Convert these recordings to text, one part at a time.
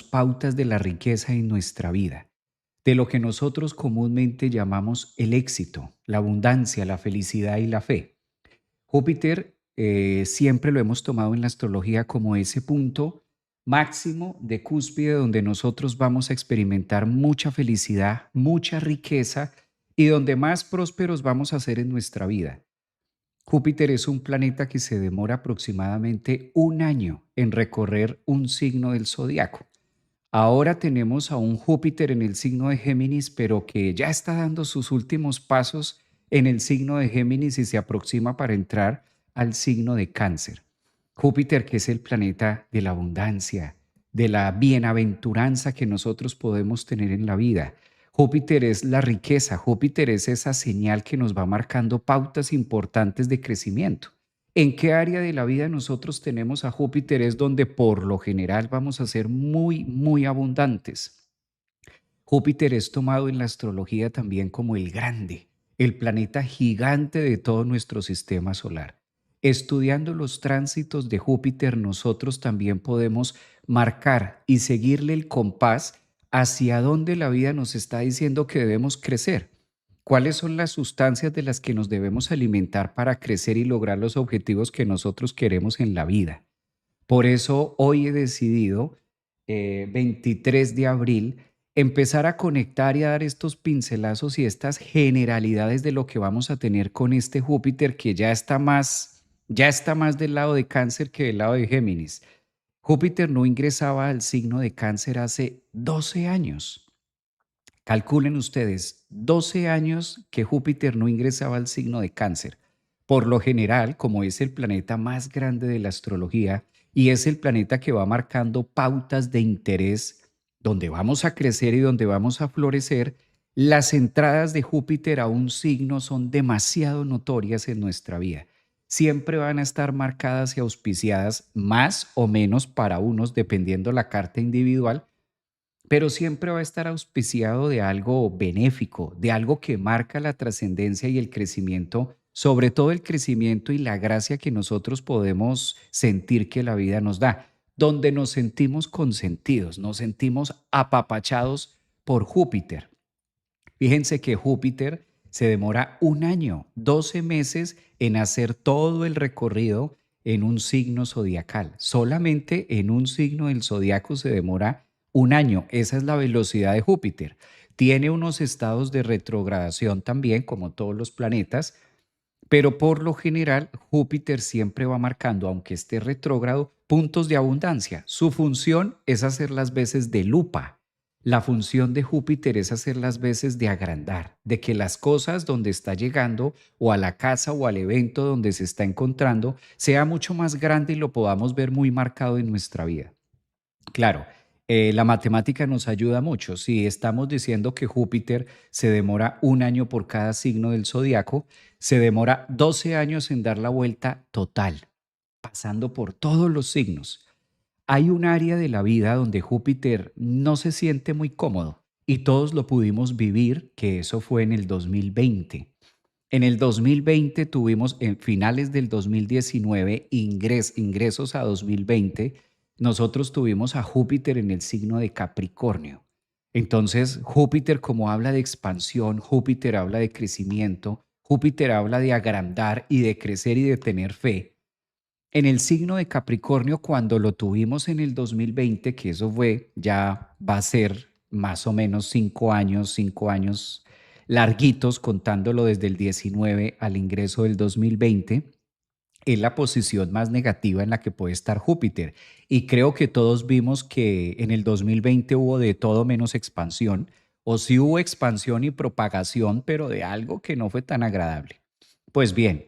pautas de la riqueza en nuestra vida, de lo que nosotros comúnmente llamamos el éxito, la abundancia, la felicidad y la fe. Júpiter siempre lo hemos tomado en la astrología como ese punto máximo de cúspide donde nosotros vamos a experimentar mucha felicidad, mucha riqueza y donde más prósperos vamos a ser en nuestra vida. Júpiter es un planeta que se demora aproximadamente un año en recorrer un signo del zodiaco. Ahora tenemos a un Júpiter en el signo de Géminis, pero que ya está dando sus últimos pasos en el signo de Géminis y se aproxima para entrar al signo de Cáncer. Júpiter, que es el planeta de la abundancia, de la bienaventuranza que nosotros podemos tener en la vida. Júpiter es la riqueza, Júpiter es esa señal que nos va marcando pautas importantes de crecimiento. ¿En qué área de la vida nosotros tenemos a Júpiter? Es donde por lo general vamos a ser muy, muy abundantes. Júpiter es tomado en la astrología también como el grande, el planeta gigante de todo nuestro sistema solar. Estudiando los tránsitos de Júpiter, nosotros también podemos marcar y seguirle el compás hacia dónde la vida nos está diciendo que debemos crecer. ¿Cuáles son las sustancias de las que nos debemos alimentar para crecer y lograr los objetivos que nosotros queremos en la vida? Por eso hoy he decidido, 23 de abril, empezar a conectar y a dar estos pincelazos y estas generalidades de lo que vamos a tener con este Júpiter que ya está más del lado de Cáncer que del lado de Géminis. Júpiter no ingresaba al signo de Cáncer hace 12 años. Calculen ustedes, 12 años que Júpiter no ingresaba al signo de Cáncer. Por lo general, como es el planeta más grande de la astrología y es el planeta que va marcando pautas de interés donde vamos a crecer y donde vamos a florecer, las entradas de Júpiter a un signo son demasiado notorias en nuestra vida. Siempre van a estar marcadas y auspiciadas más o menos para unos, dependiendo la carta individual, pero siempre va a estar auspiciado de algo benéfico, de algo que marca la trascendencia y el crecimiento, sobre todo el crecimiento y la gracia que nosotros podemos sentir que la vida nos da, donde nos sentimos consentidos, nos sentimos apapachados por Júpiter. Fíjense que Júpiter se demora un año, 12 meses en hacer todo el recorrido en un signo zodiacal. Solamente en un signo del zodiaco se demora un año. Esa es la velocidad de Júpiter. Tiene unos estados de retrogradación también, como todos los planetas, pero por lo general Júpiter siempre va marcando, aunque esté retrógrado, puntos de abundancia. Su función es hacer las veces de lupa. La función de Júpiter es hacer las veces de agrandar, de que las cosas donde está llegando o a la casa o al evento donde se está encontrando sea mucho más grande y lo podamos ver muy marcado en nuestra vida. Claro, la matemática nos ayuda mucho. Si estamos diciendo que Júpiter se demora un año por cada signo del zodiaco, se demora 12 años en dar la vuelta total, pasando por todos los signos. Hay un área de la vida donde Júpiter no se siente muy cómodo y todos lo pudimos vivir, que eso fue en el 2020. En el 2020 tuvimos, en finales del 2019, ingresos a 2020, nosotros tuvimos a Júpiter en el signo de Capricornio. Entonces, Júpiter, como habla de expansión, Júpiter habla de crecimiento, Júpiter habla de agrandar y de crecer y de tener fe. En el signo de Capricornio, cuando lo tuvimos en el 2020, que eso fue, ya va a ser más o menos 5 años larguitos, contándolo desde el 19 al ingreso del 2020, es la posición más negativa en la que puede estar Júpiter. Y creo que todos vimos que en el 2020 hubo de todo menos expansión, o sí hubo expansión y propagación, pero de algo que no fue tan agradable. Pues bien,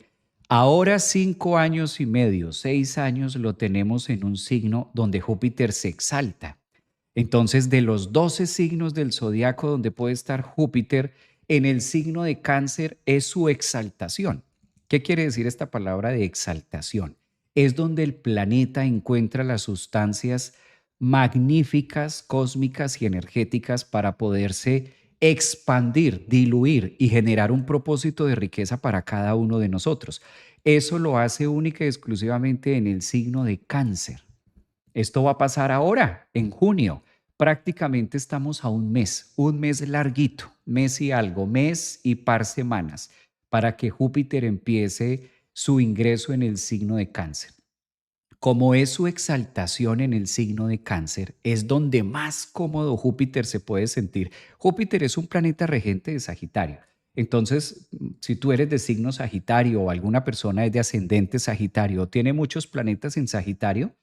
ahora 5 años y medio, 6 años lo tenemos en un signo donde Júpiter se exalta. Entonces, de los 12 signos del zodiaco donde puede estar Júpiter, en el signo de Cáncer es su exaltación. ¿Qué quiere decir esta palabra de exaltación? Es donde el planeta encuentra las sustancias magníficas, cósmicas y energéticas para poderse expandir, diluir y generar un propósito de riqueza para cada uno de nosotros. Eso lo hace única y exclusivamente en el signo de Cáncer. Esto va a pasar ahora, en junio. prácticamente estamos a un mes larguito, mes y algo, mes y par semanas, para que Júpiter empiece su ingreso en el signo de Cáncer. Como es su exaltación en el signo de Cáncer, es donde más cómodo Júpiter se puede sentir. Júpiter es un planeta regente de Sagitario. Entonces, si tú eres de signo Sagitario o alguna persona es de ascendente Sagitario o tiene muchos planetas en Sagitario,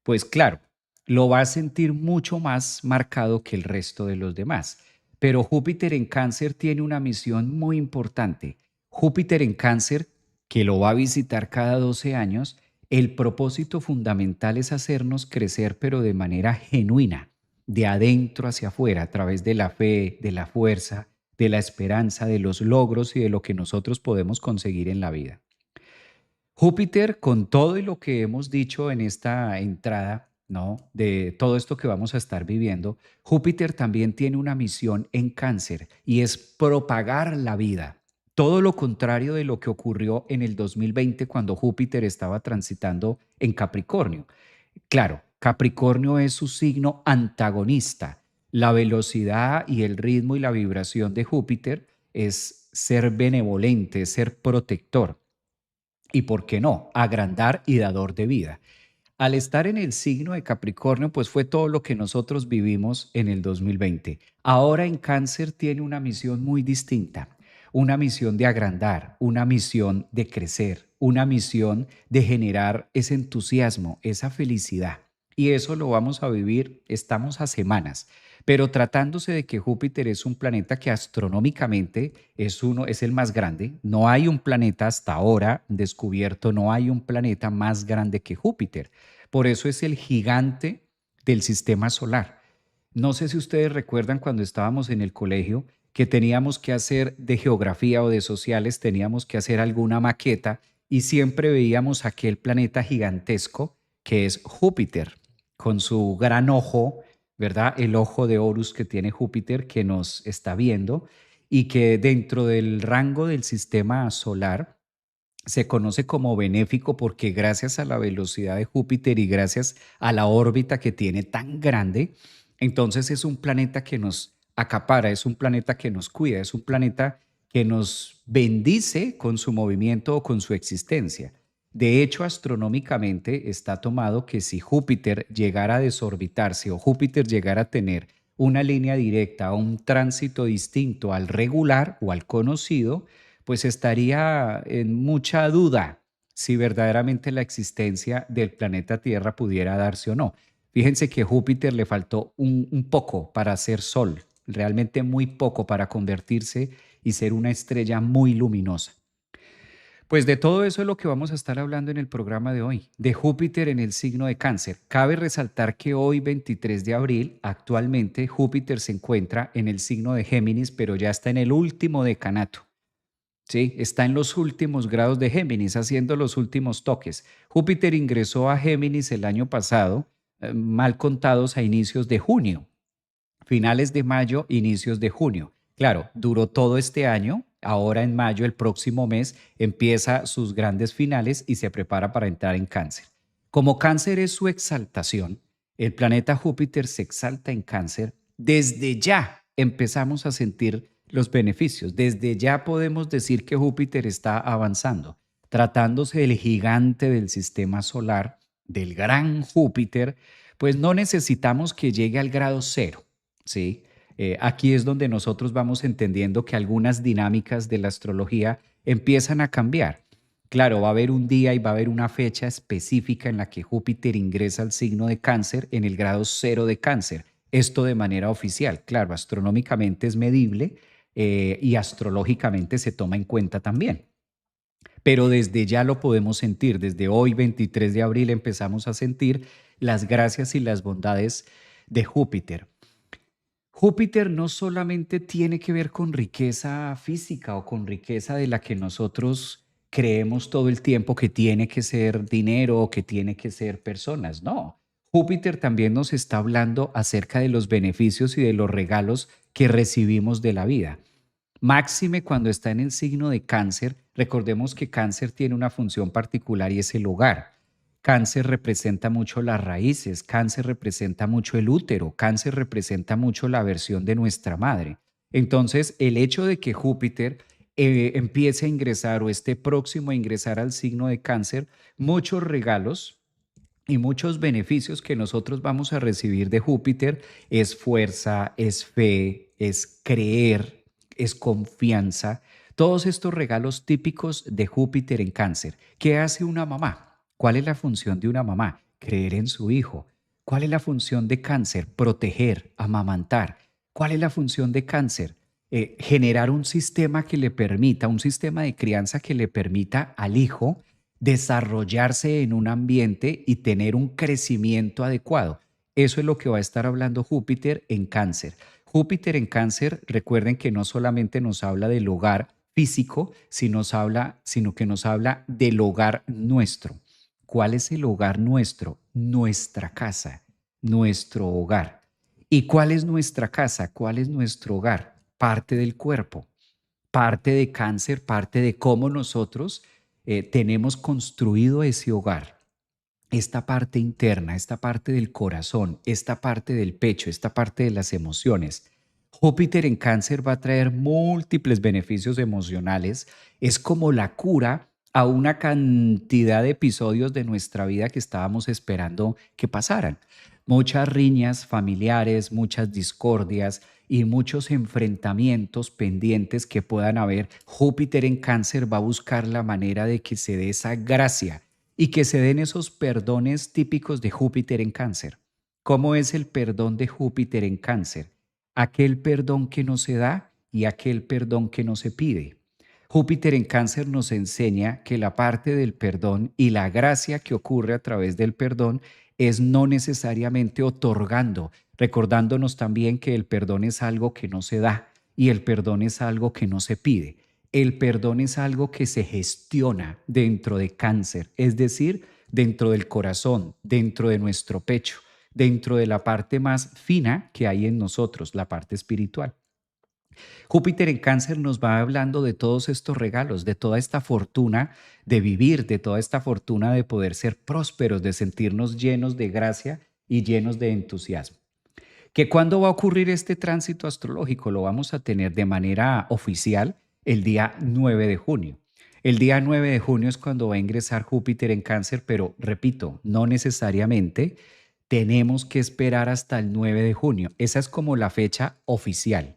pues claro, lo va a sentir mucho más marcado que el resto de los demás. Pero Júpiter en Cáncer tiene una misión muy importante. Júpiter en Cáncer, que lo va a visitar cada 12 años, el propósito fundamental es hacernos crecer, pero de manera genuina, de adentro hacia afuera, a través de la fe, de la fuerza, de la esperanza, de los logros y de lo que nosotros podemos conseguir en la vida. Júpiter, con todo y lo que hemos dicho en esta entrada, ¿no? De todo esto que vamos a estar viviendo, Júpiter también tiene una misión en Cáncer y es propagar la vida. Todo lo contrario de lo que ocurrió en el 2020 cuando Júpiter estaba transitando en Capricornio. Claro, Capricornio es su signo antagonista. La velocidad y el ritmo y la vibración de Júpiter es ser benevolente, ser protector y, ¿por qué no?, agrandar y dador de vida. Al estar en el signo de Capricornio, pues fue todo lo que nosotros vivimos en el 2020. Ahora en Cáncer tiene una misión muy distinta, una misión de agrandar, una misión de crecer, una misión de generar ese entusiasmo, esa felicidad. Y eso lo vamos a vivir, estamos a semanas. Pero tratándose de que Júpiter es un planeta que astronómicamente es el más grande, no hay un planeta hasta ahora descubierto, no hay un planeta más grande que Júpiter. Por eso es el gigante del sistema solar. No sé si ustedes recuerdan cuando estábamos en el colegio que teníamos que hacer de geografía o de sociales, teníamos que hacer alguna maqueta y siempre veíamos aquel planeta gigantesco que es Júpiter, con su gran ojo, ¿verdad? El ojo de Horus que tiene Júpiter que nos está viendo y que dentro del rango del sistema solar se conoce como benéfico porque gracias a la velocidad de Júpiter y gracias a la órbita que tiene tan grande, entonces es un planeta que nos acapara, es un planeta que nos cuida, es un planeta que nos bendice con su movimiento o con su existencia. De hecho, astronómicamente está tomado que si Júpiter llegara a desorbitarse o Júpiter llegara a tener una línea directa o un tránsito distinto al regular o al conocido, pues estaría en mucha duda si verdaderamente la existencia del planeta Tierra pudiera darse o no. Fíjense que Júpiter le faltó un poco para ser Sol, realmente muy poco para convertirse y ser una estrella muy luminosa. Pues de todo eso es lo que vamos a estar hablando en el programa de hoy, de Júpiter en el signo de Cáncer. Cabe resaltar que hoy, 23 de abril, actualmente Júpiter se encuentra en el signo de Géminis, pero ya está en el último decanato. Sí, está en los últimos grados de Géminis, haciendo los últimos toques. Júpiter ingresó a Géminis el año pasado, mal contados a inicios de junio, finales de mayo, inicios de junio. Claro, duró todo este año, ahora en mayo, el próximo mes, empieza sus grandes finales y se prepara para entrar en Cáncer. Como Cáncer es su exaltación, el planeta Júpiter se exalta en Cáncer, desde ya empezamos a sentir los beneficios, desde ya podemos decir que Júpiter está avanzando, tratándose del gigante del sistema solar, del gran Júpiter, pues no necesitamos que llegue al grado cero. ¿Sí? Aquí es donde nosotros vamos entendiendo que algunas dinámicas de la astrología empiezan a cambiar. Claro, va a haber un día y va a haber una fecha específica en la que Júpiter ingresa al signo de Cáncer en el grado cero de Cáncer. Esto de manera oficial. Claro, astronómicamente es medible y astrológicamente se toma en cuenta también. Pero desde ya lo podemos sentir. Desde hoy, 23 de abril, empezamos a sentir las gracias y las bondades de Júpiter. Júpiter no solamente tiene que ver con riqueza física o con riqueza de la que nosotros creemos todo el tiempo que tiene que ser dinero o que tiene que ser personas. No, Júpiter también nos está hablando acerca de los beneficios y de los regalos que recibimos de la vida. Máxime cuando está en el signo de Cáncer, recordemos que Cáncer tiene una función particular y es el hogar. Cáncer representa mucho las raíces, cáncer representa mucho el útero, cáncer representa mucho la versión de nuestra madre. Entonces, el hecho de que Júpiter empiece a ingresar o esté próximo a ingresar al signo de cáncer, muchos regalos y muchos beneficios que nosotros vamos a recibir de Júpiter es fuerza, es fe, es creer, es confianza. Todos estos regalos típicos de Júpiter en cáncer. ¿Qué hace una mamá? ¿Cuál es la función de una mamá? Creer en su hijo. ¿Cuál es la función de cáncer? Proteger, amamantar. ¿Cuál es la función de cáncer? Generar un sistema que le permita, un sistema de crianza que le permita al hijo desarrollarse en un ambiente y tener un crecimiento adecuado. Eso es lo que va a estar hablando Júpiter en cáncer. Júpiter en cáncer, recuerden que no solamente nos habla del hogar físico, sino que nos habla del hogar nuestro. ¿Cuál es el hogar nuestro? Nuestra casa, nuestro hogar. ¿Y cuál es nuestra casa? ¿Cuál es nuestro hogar? Parte del cuerpo, parte de cáncer, parte de cómo nosotros tenemos construido ese hogar, esta parte interna, esta parte del corazón, esta parte del pecho, esta parte de las emociones. Júpiter en cáncer va a traer múltiples beneficios emocionales. Es como la cura a una cantidad de episodios de nuestra vida que estábamos esperando que pasaran. Muchas riñas familiares, muchas discordias y muchos enfrentamientos pendientes que puedan haber. Júpiter en cáncer va a buscar la manera de que se dé esa gracia y que se den esos perdones típicos de Júpiter en cáncer. ¿Cómo es el perdón de Júpiter en cáncer? Aquel perdón que no se da y aquel perdón que no se pide. Júpiter en cáncer nos enseña que la parte del perdón y la gracia que ocurre a través del perdón es no necesariamente otorgando, recordándonos también que el perdón es algo que no se da y el perdón es algo que no se pide. El perdón es algo que se gestiona dentro de cáncer, es decir, dentro del corazón, dentro de nuestro pecho, dentro de la parte más fina que hay en nosotros, la parte espiritual. Júpiter en cáncer nos va hablando de todos estos regalos, de toda esta fortuna de vivir, de toda esta fortuna de poder ser prósperos, de sentirnos llenos de gracia y llenos de entusiasmo. ¿Que cuándo va a ocurrir este tránsito astrológico? Lo vamos a tener de manera oficial el día 9 de junio. El día 9 de junio es cuando va a ingresar Júpiter en cáncer, pero repito, no necesariamente tenemos que esperar hasta el 9 de junio. Esa es como la fecha oficial,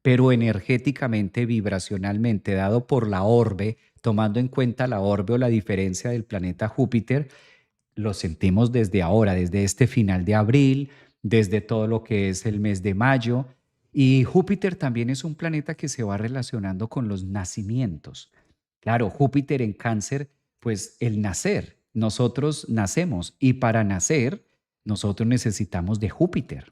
pero energéticamente, vibracionalmente, dado por la orbe, tomando en cuenta la orbe o la diferencia del planeta Júpiter, lo sentimos desde ahora, desde este final de abril, desde todo lo que es el mes de mayo. Y Júpiter también es un planeta que se va relacionando con los nacimientos. Claro, Júpiter en cáncer, pues el nacer. Nosotros nacemos y para nacer nosotros necesitamos de Júpiter.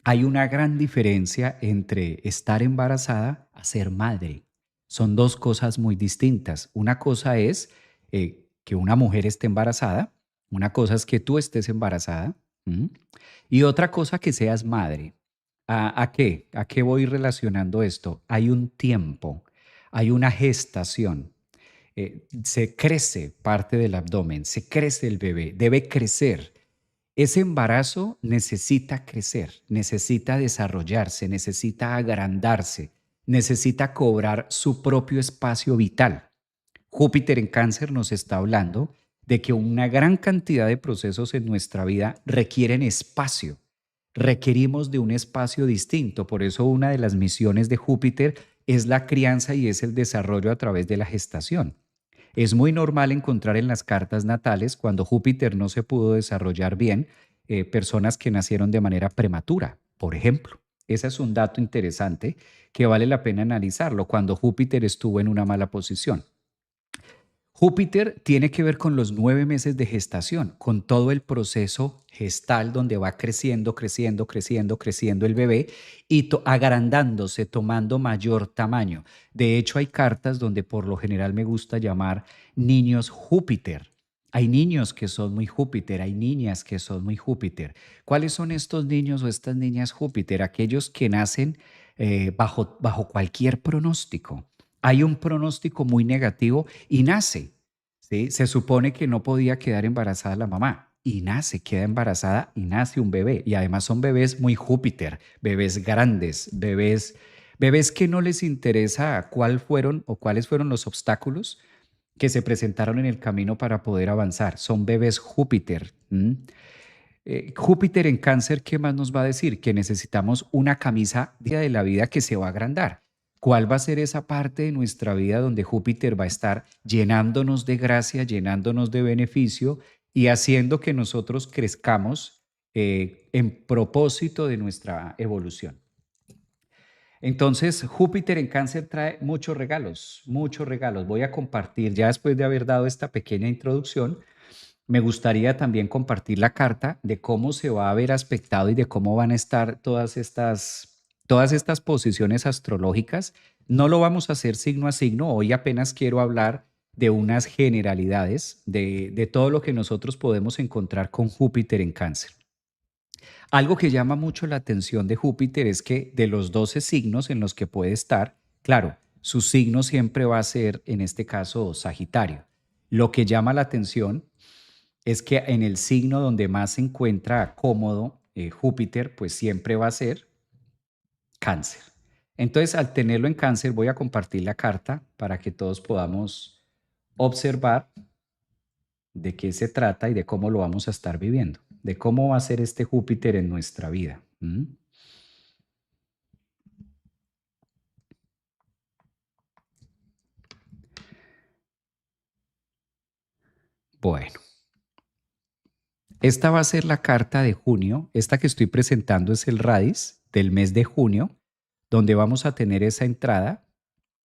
Hay una gran diferencia entre estar embarazada a ser madre. Son dos cosas muy distintas. Una cosa es que una mujer esté embarazada, una cosa es que tú estés embarazada, ¿m? Y otra cosa que seas madre. ¿A qué? ¿A qué voy relacionando esto? Hay un tiempo, hay una gestación. Se crece parte del abdomen, se crece el bebé, debe crecer. Ese embarazo necesita crecer, necesita desarrollarse, necesita agrandarse, necesita cobrar su propio espacio vital. Júpiter en cáncer nos está hablando de que una gran cantidad de procesos en nuestra vida requieren espacio. Requerimos de un espacio distinto. Por eso una de las misiones de Júpiter es la crianza y es el desarrollo a través de la gestación. Es muy normal encontrar en las cartas natales, cuando Júpiter no se pudo desarrollar bien, personas que nacieron de manera prematura, por ejemplo. Ese es un dato interesante que vale la pena analizarlo cuando Júpiter estuvo en una mala posición. Júpiter tiene que ver con los 9 meses de gestación, con todo el proceso gestal donde va creciendo, creciendo, creciendo, creciendo el bebé y agrandándose, tomando mayor tamaño. De hecho, hay cartas donde por lo general me gusta llamar niños Júpiter. Hay niños que son muy Júpiter, hay niñas que son muy Júpiter. ¿Cuáles son estos niños o estas niñas Júpiter? Aquellos que nacen bajo cualquier pronóstico. Hay un pronóstico muy negativo y nace. ¿sí? Se supone que no podía quedar embarazada la mamá y nace, queda embarazada y nace un bebé. Y además son bebés muy Júpiter, bebés grandes, bebés que no les interesa cuál fueron o cuáles fueron los obstáculos que se presentaron en el camino para poder avanzar. Son bebés Júpiter. Júpiter en cáncer, ¿qué más nos va a decir? Que necesitamos una camisa de la vida que se va a agrandar. ¿Cuál va a ser esa parte de nuestra vida donde Júpiter va a estar llenándonos de gracia, llenándonos de beneficio y haciendo que nosotros crezcamos en propósito de nuestra evolución? Entonces, Júpiter en cáncer trae muchos regalos, muchos regalos. Voy a compartir, ya después de haber dado esta pequeña introducción, me gustaría también compartir la carta de cómo se va a ver aspectado y de cómo van a estar todas estas posiciones astrológicas. No lo vamos a hacer signo a signo. Hoy apenas quiero hablar de unas generalidades de todo lo que nosotros podemos encontrar con Júpiter en cáncer. Algo que llama mucho la atención de Júpiter es que de los 12 signos en los que puede estar, claro, su signo siempre va a ser, en este caso, Sagitario. Lo que llama la atención es que en el signo donde más se encuentra cómodo Júpiter, pues siempre va a ser Cáncer. Entonces, al tenerlo en Cáncer, voy a compartir la carta para que todos podamos observar de qué se trata y de cómo lo vamos a estar viviendo, de cómo va a ser este Júpiter en nuestra vida. ¿Mm? Bueno, esta va a ser la carta de junio. Esta que estoy presentando es el Radis del mes de junio, donde vamos a tener esa entrada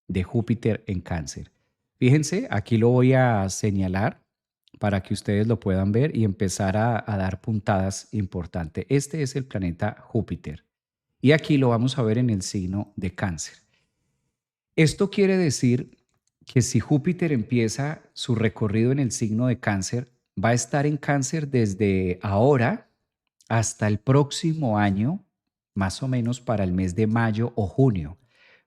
de Júpiter en Cáncer. Fíjense, aquí lo voy a señalar para que ustedes lo puedan ver y empezar a dar puntadas importantes. Este es el planeta Júpiter y aquí lo vamos a ver en el signo de Cáncer. Esto quiere decir que si Júpiter empieza su recorrido en el signo de Cáncer, va a estar en Cáncer desde ahora hasta el próximo año, más o menos para el mes de mayo o junio.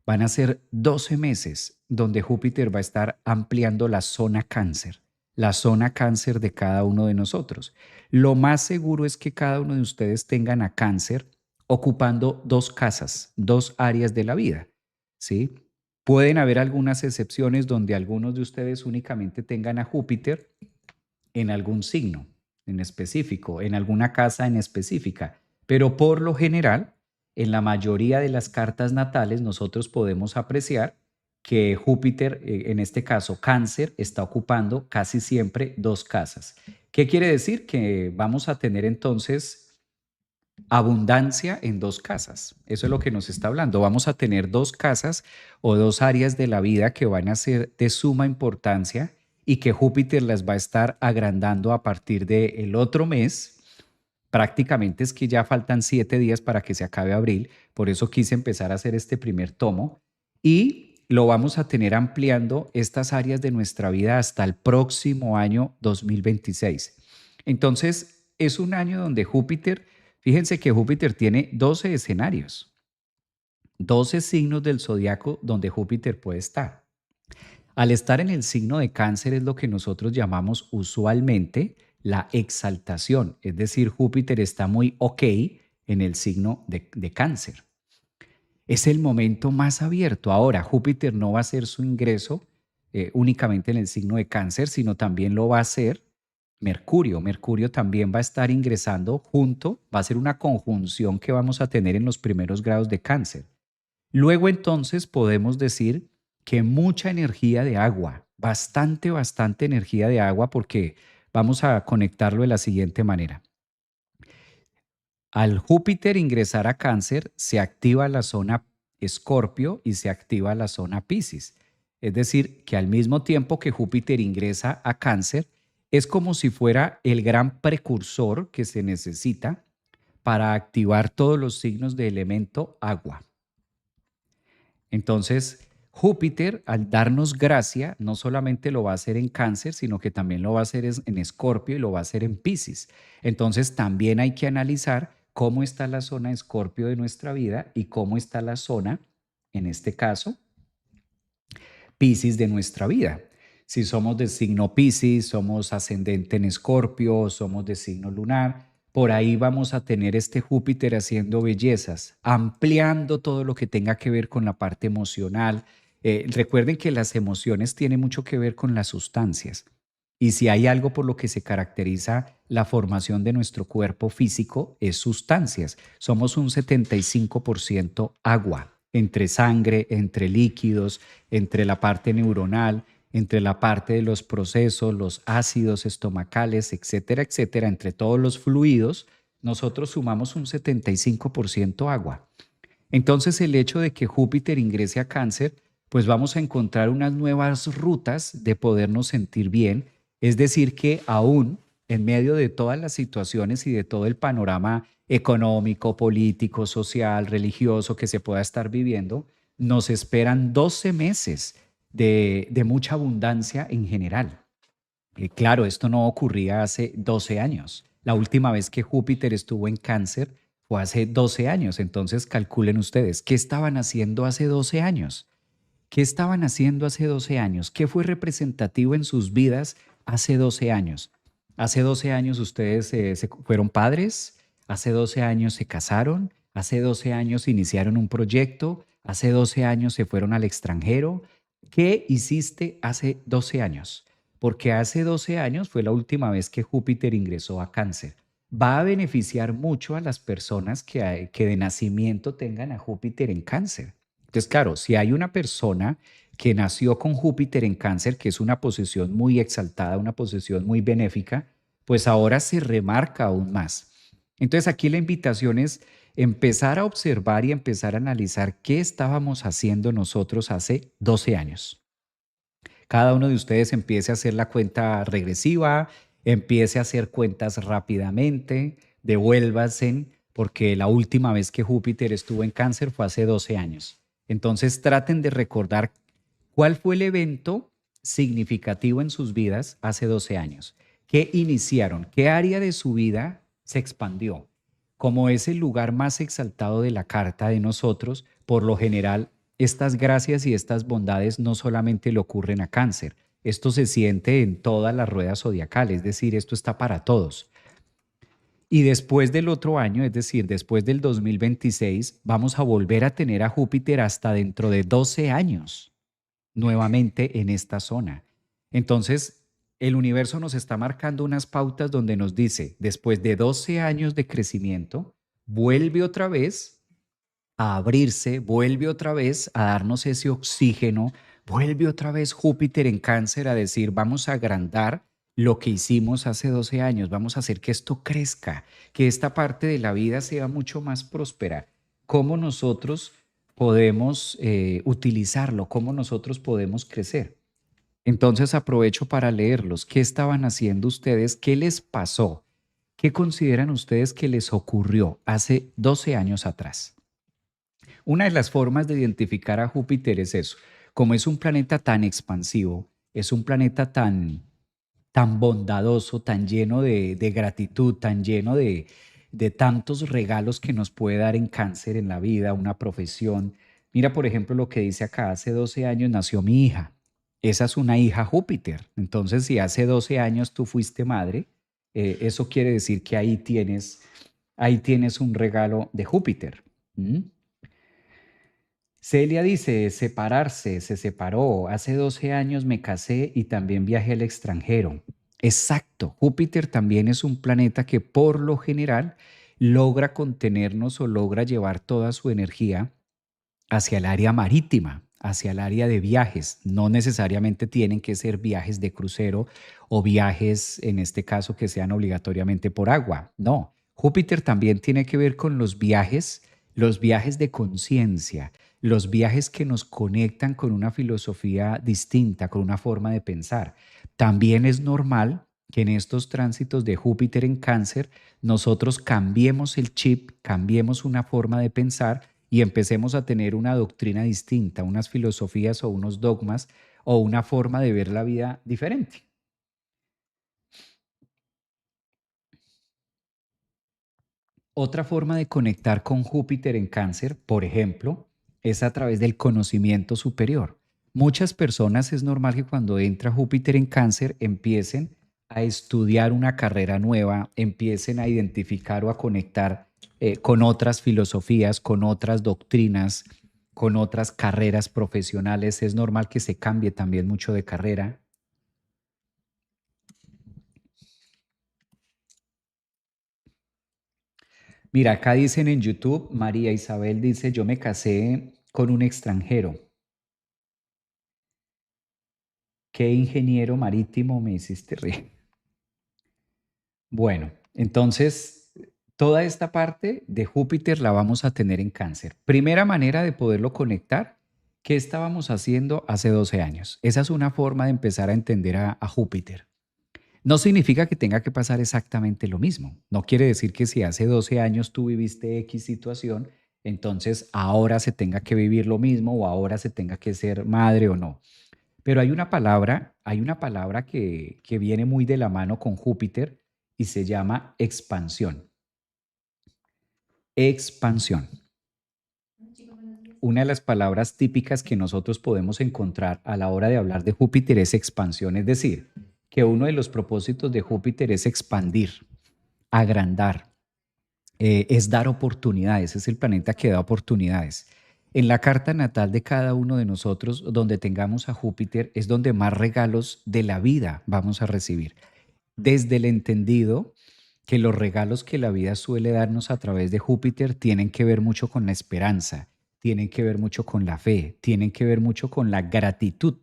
Van a ser 12 meses donde Júpiter va a estar ampliando la zona cáncer de cada uno de nosotros. Lo más seguro es que cada uno de ustedes tengan a Cáncer ocupando dos casas, dos áreas de la vida, ¿sí? Pueden haber algunas excepciones donde algunos de ustedes únicamente tengan a Júpiter en algún signo en específico, en alguna casa en específica, pero por lo general, en la mayoría de las cartas natales nosotros podemos apreciar que Júpiter, en este caso Cáncer, está ocupando casi siempre dos casas. ¿Qué quiere decir? Que vamos a tener entonces abundancia en dos casas. Eso es lo que nos está hablando. Vamos a tener dos casas o dos áreas de la vida que van a ser de suma importancia y que Júpiter las va a estar agrandando a partir del otro mes. Prácticamente es que ya faltan 7 días para que se acabe abril, por eso quise empezar a hacer este primer tomo y lo vamos a tener ampliando estas áreas de nuestra vida hasta el próximo año 2026. Entonces, es un año donde Júpiter, fíjense que Júpiter tiene 12 escenarios, 12 signos del zodiaco donde Júpiter puede estar. Al estar en el signo de Cáncer es lo que nosotros llamamos usualmente la exaltación, es decir, Júpiter está muy ok en el signo de Cáncer. Es el momento más abierto. Ahora, Júpiter no va a hacer su ingreso únicamente en el signo de Cáncer, sino también lo va a hacer Mercurio. Mercurio también va a estar ingresando junto, va a ser una conjunción que vamos a tener en los primeros grados de Cáncer. Luego entonces podemos decir que mucha energía de agua, bastante energía de agua, porque vamos a conectarlo de la siguiente manera. Al Júpiter ingresar a Cáncer, se activa la zona Escorpio y se activa la zona Piscis. Es decir, que al mismo tiempo que Júpiter ingresa a Cáncer, es como si fuera el gran precursor que se necesita para activar todos los signos de elemento agua. Entonces, Júpiter, al darnos gracia, no solamente lo va a hacer en Cáncer, sino que también lo va a hacer en Escorpio y lo va a hacer en Piscis. Entonces, también hay que analizar cómo está la zona Escorpio de nuestra vida y cómo está la zona, en este caso, Piscis de nuestra vida. Si somos de signo Piscis, somos ascendente en Escorpio, somos de signo lunar, por ahí vamos a tener este Júpiter haciendo bellezas, ampliando todo lo que tenga que ver con la parte emocional. Recuerden que las emociones tienen mucho que ver con las sustancias. Y si hay algo por lo que se caracteriza la formación de nuestro cuerpo físico, es sustancias. Somos un 75% agua, entre sangre, entre líquidos, entre la parte neuronal, entre la parte de los procesos, los ácidos estomacales, etcétera, etcétera, entre todos los fluidos, nosotros sumamos un 75% agua. Entonces el hecho de que Júpiter ingrese a Cáncer, pues vamos a encontrar unas nuevas rutas de podernos sentir bien. Es decir, que aún en medio de todas las situaciones y de todo el panorama económico, político, social, religioso que se pueda estar viviendo, nos esperan 12 meses de mucha abundancia en general. Claro, esto no ocurría hace 12 años. La última vez que Júpiter estuvo en Cáncer fue hace 12 años. Entonces calculen ustedes, ¿qué estaban haciendo hace 12 años? ¿Qué estaban haciendo hace 12 años? ¿Qué fue representativo en sus vidas hace 12 años? Hace 12 años ustedes fueron padres, hace 12 años se casaron, hace 12 años iniciaron un proyecto, hace 12 años se fueron al extranjero. ¿Qué hiciste hace 12 años? Porque hace 12 años fue la última vez que Júpiter ingresó a Cáncer. Va a beneficiar mucho a las personas que de nacimiento tengan a Júpiter en Cáncer. Entonces, claro, si hay una persona que nació con Júpiter en Cáncer, que es una posición muy exaltada, una posición muy benéfica, pues ahora se remarca aún más. Entonces, aquí la invitación es empezar a observar y empezar a analizar qué estábamos haciendo nosotros hace 12 años. Cada uno de ustedes empiece a hacer la cuenta regresiva, empiece a hacer cuentas rápidamente, devuélvanse, porque la última vez que Júpiter estuvo en Cáncer fue hace 12 años. Entonces traten de recordar cuál fue el evento significativo en sus vidas hace 12 años. ¿Qué iniciaron? ¿Qué área de su vida se expandió? Como es el lugar más exaltado de la carta de nosotros, por lo general estas gracias y estas bondades no solamente le ocurren a Cáncer, esto se siente en todas las ruedas zodiacales, es decir, esto está para todos. Y después del otro año, es decir, después del 2026, vamos a volver a tener a Júpiter hasta dentro de 12 años nuevamente en esta zona. Entonces, el universo nos está marcando unas pautas donde nos dice, después de 12 años de crecimiento, vuelve otra vez a abrirse, vuelve otra vez a darnos ese oxígeno, vuelve otra vez Júpiter en Cáncer a decir, vamos a agrandar lo que hicimos hace 12 años, vamos a hacer que esto crezca, que esta parte de la vida sea mucho más próspera. ¿Cómo nosotros podemos utilizarlo? ¿Cómo nosotros podemos crecer? Entonces aprovecho para leerlos. ¿Qué estaban haciendo ustedes? ¿Qué les pasó? ¿Qué consideran ustedes que les ocurrió hace 12 años atrás? Una de las formas de identificar a Júpiter es eso. Como es un planeta tan expansivo, es un planeta tan bondadoso, tan lleno de gratitud, tan lleno de tantos regalos que nos puede dar en Cáncer, en la vida, una profesión. Mira, por ejemplo, lo que dice acá, hace 12 años nació mi hija. Esa es una hija Júpiter. Entonces, si hace 12 años tú fuiste madre, eso quiere decir que ahí tienes un regalo de Júpiter. ¿Mm? Celia dice, separarse, se separó. Hace 12 años me casé y también viajé al extranjero. Exacto, Júpiter también es un planeta que por lo general logra contenernos o logra llevar toda su energía hacia el área marítima, hacia el área de viajes. No necesariamente tienen que ser viajes de crucero o viajes, en este caso, que sean obligatoriamente por agua. No, Júpiter también tiene que ver con los viajes de conciencia, los viajes que nos conectan con una filosofía distinta, con una forma de pensar. También es normal que en estos tránsitos de Júpiter en Cáncer nosotros cambiemos el chip, cambiemos una forma de pensar y empecemos a tener una doctrina distinta, unas filosofías o unos dogmas o una forma de ver la vida diferente. Otra forma de conectar con Júpiter en Cáncer, por ejemplo, es a través del conocimiento superior. Muchas personas es normal que cuando entra Júpiter en Cáncer empiecen a estudiar una carrera nueva, empiecen a identificar o a conectar con otras filosofías, con otras doctrinas, con otras carreras profesionales. Es normal que se cambie también mucho de carrera. Mira, acá dicen en YouTube, María Isabel dice, yo me casé con un extranjero. ¿Qué ingeniero marítimo me hiciste reír? Bueno, entonces toda esta parte de Júpiter la vamos a tener en Cáncer. Primera manera de poderlo conectar, ¿qué estábamos haciendo hace 12 años? Esa es una forma de empezar a entender a Júpiter. No significa que tenga que pasar exactamente lo mismo. No quiere decir que si hace 12 años tú viviste X situación, entonces ahora se tenga que vivir lo mismo o ahora se tenga que ser madre o no. Pero hay una palabra que viene muy de la mano con Júpiter y se llama expansión. Expansión. Una de las palabras típicas que nosotros podemos encontrar a la hora de hablar de Júpiter es expansión, es decir, que uno de los propósitos de Júpiter es expandir, agrandar, es dar oportunidades, es el planeta que da oportunidades. En la carta natal de cada uno de nosotros, donde tengamos a Júpiter, es donde más regalos de la vida vamos a recibir. Desde el entendido que los regalos que la vida suele darnos a través de Júpiter tienen que ver mucho con la esperanza, tienen que ver mucho con la fe, tienen que ver mucho con la gratitud,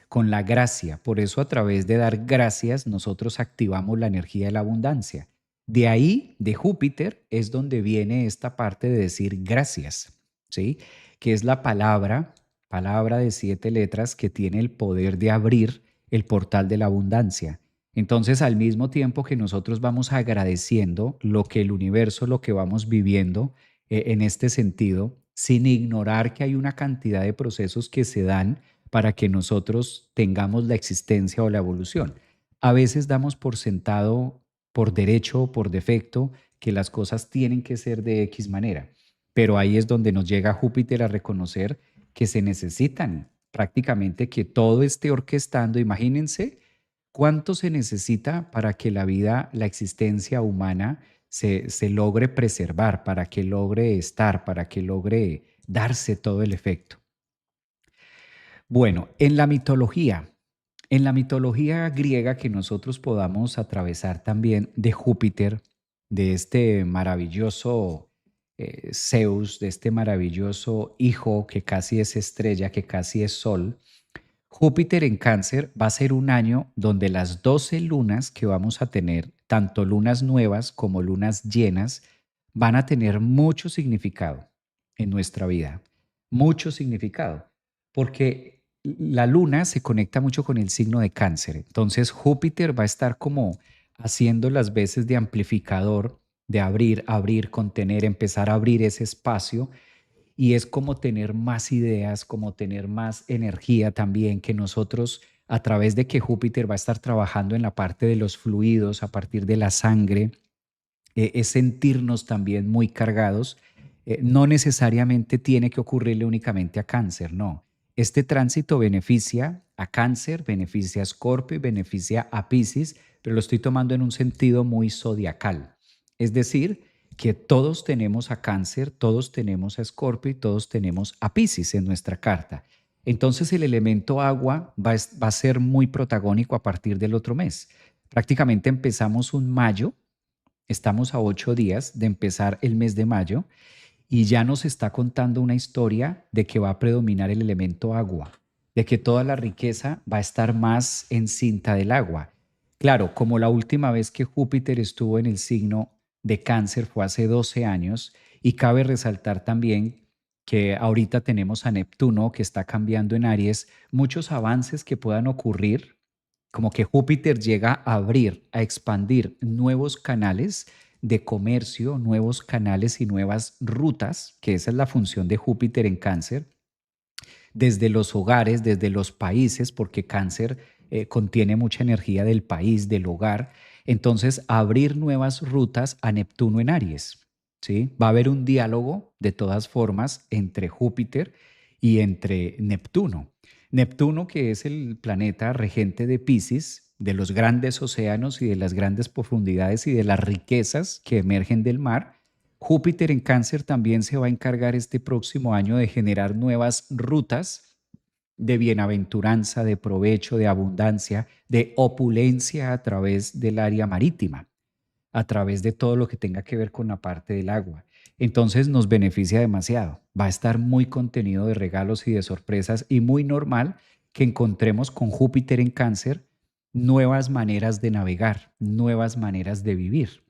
con la gracia. Por eso a través de dar gracias nosotros activamos la energía de la abundancia. De ahí, de Júpiter, es donde viene esta parte de decir gracias, ¿sí? Que es la palabra de 7 letras que tiene el poder de abrir el portal de la abundancia. Entonces, al mismo tiempo que nosotros vamos agradeciendo lo que el universo, lo que vamos viviendo en este sentido, sin ignorar que hay una cantidad de procesos que se dan para que nosotros tengamos la existencia o la evolución. A veces damos por sentado, por derecho o por defecto, que las cosas tienen que ser de X manera, pero ahí es donde nos llega Júpiter a reconocer que se necesitan prácticamente que todo esté orquestando. Imagínense cuánto se necesita para que la vida, la existencia humana se logre preservar, para que logre estar, para que logre darse todo el efecto. Bueno, en la mitología griega que nosotros podamos atravesar también de Júpiter, de este maravilloso Zeus, de este maravilloso hijo que casi es estrella, que casi es sol. Júpiter en Cáncer va a ser un año donde las 12 lunas que vamos a tener, tanto lunas nuevas como lunas llenas, van a tener mucho significado en nuestra vida, mucho significado, porque la luna se conecta mucho con el signo de Cáncer. Entonces Júpiter va a estar como haciendo las veces de amplificador, de abrir, abrir, contener, empezar a abrir ese espacio, y es como tener más ideas, como tener más energía también, que nosotros a través de que Júpiter va a estar trabajando en la parte de los fluidos, a partir de la sangre, es sentirnos también muy cargados. No necesariamente tiene que ocurrirle únicamente a Cáncer, no. Este tránsito beneficia a Cáncer, beneficia a Escorpio y beneficia a Piscis, pero lo estoy tomando en un sentido muy zodiacal. Es decir, que todos tenemos a Cáncer, todos tenemos a Escorpio y todos tenemos a Piscis en nuestra carta. Entonces el elemento agua va a ser muy protagónico a partir del otro mes. Prácticamente empezamos un mayo. Estamos a 8 días de empezar el mes de mayo y ya nos está contando una historia de que va a predominar el elemento agua, de que toda la riqueza va a estar más en cinta del agua. Claro, como la última vez que Júpiter estuvo en el signo de Cáncer fue hace 12 años, y cabe resaltar también que ahorita tenemos a Neptuno que está cambiando en Aries, muchos avances que puedan ocurrir, como que Júpiter llega a abrir, a expandir nuevos canales de comercio, nuevos canales y nuevas rutas, que esa es la función de Júpiter en Cáncer, desde los hogares, desde los países, porque Cáncer contiene mucha energía del país, del hogar. Entonces, abrir nuevas rutas a Neptuno en Aries, ¿sí? Va a haber un diálogo de todas formas entre Júpiter y entre Neptuno. Neptuno, que es el planeta regente de Piscis, de los grandes océanos y de las grandes profundidades y de las riquezas que emergen del mar. Júpiter en Cáncer también se va a encargar este próximo año de generar nuevas rutas de bienaventuranza, de provecho, de abundancia, de opulencia a través del área marítima, a través de todo lo que tenga que ver con la parte del agua. Entonces nos beneficia demasiado. Va a estar muy contenido de regalos y de sorpresas y muy normal que encontremos con Júpiter en Cáncer nuevas maneras de navegar, nuevas maneras de vivir.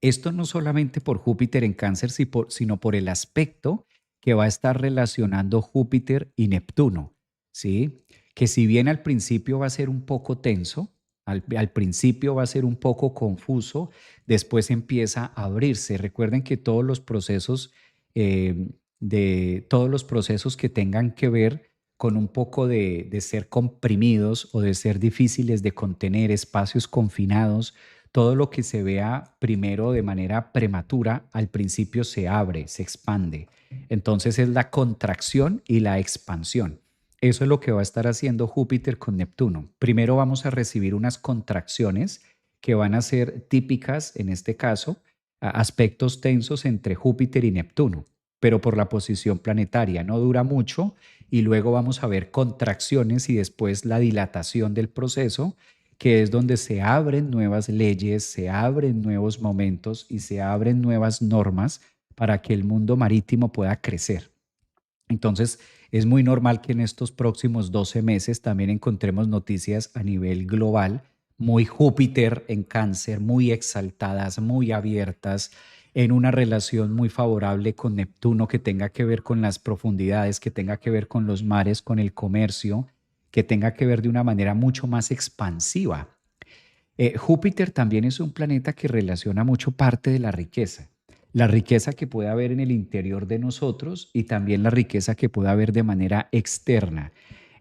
Esto no solamente por Júpiter en Cáncer, sino por el aspecto que va a estar relacionando Júpiter y Neptuno, ¿sí? Que si bien al principio va a ser un poco tenso, al principio va a ser un poco confuso, después empieza a abrirse. Recuerden que todos los procesos que tengan que ver con un poco de ser comprimidos o de ser difíciles de contener, espacios confinados, todo lo que se vea primero de manera prematura, al principio se abre, se expande. Entonces es la contracción y la expansión. Eso es lo que va a estar haciendo Júpiter con Neptuno. Primero vamos a recibir unas contracciones que van a ser típicas, en este caso, aspectos tensos entre Júpiter y Neptuno, pero por la posición planetaria no dura mucho y luego vamos a ver contracciones y después la dilatación del proceso, que es donde se abren nuevas leyes, se abren nuevos momentos y se abren nuevas normas para que el mundo marítimo pueda crecer. Entonces, es muy normal que en estos próximos 12 meses también encontremos noticias a nivel global, muy Júpiter en Cáncer, muy exaltadas, muy abiertas, en una relación muy favorable con Neptuno que tenga que ver con las profundidades, que tenga que ver con los mares, con el comercio, que tenga que ver de una manera mucho más expansiva. Júpiter también es un planeta que relaciona mucho parte de la riqueza que puede haber en el interior de nosotros y también la riqueza que puede haber de manera externa.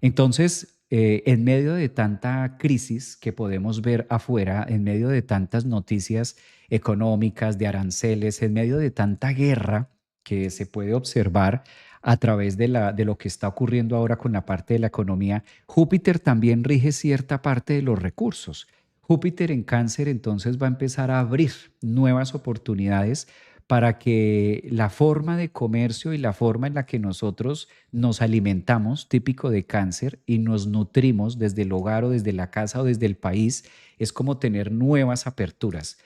Entonces, en medio de tanta crisis que podemos ver afuera, en medio de tantas noticias económicas, de aranceles, en medio de tanta guerra que se puede observar a través de lo que está ocurriendo ahora con la parte de la economía, Júpiter también rige cierta parte de los recursos. Júpiter en Cáncer entonces va a empezar a abrir nuevas oportunidades para que la forma de comercio y la forma en la que nosotros nos alimentamos, típico de Cáncer, y nos nutrimos desde el hogar o desde la casa o desde el país, es como tener nuevas aperturas.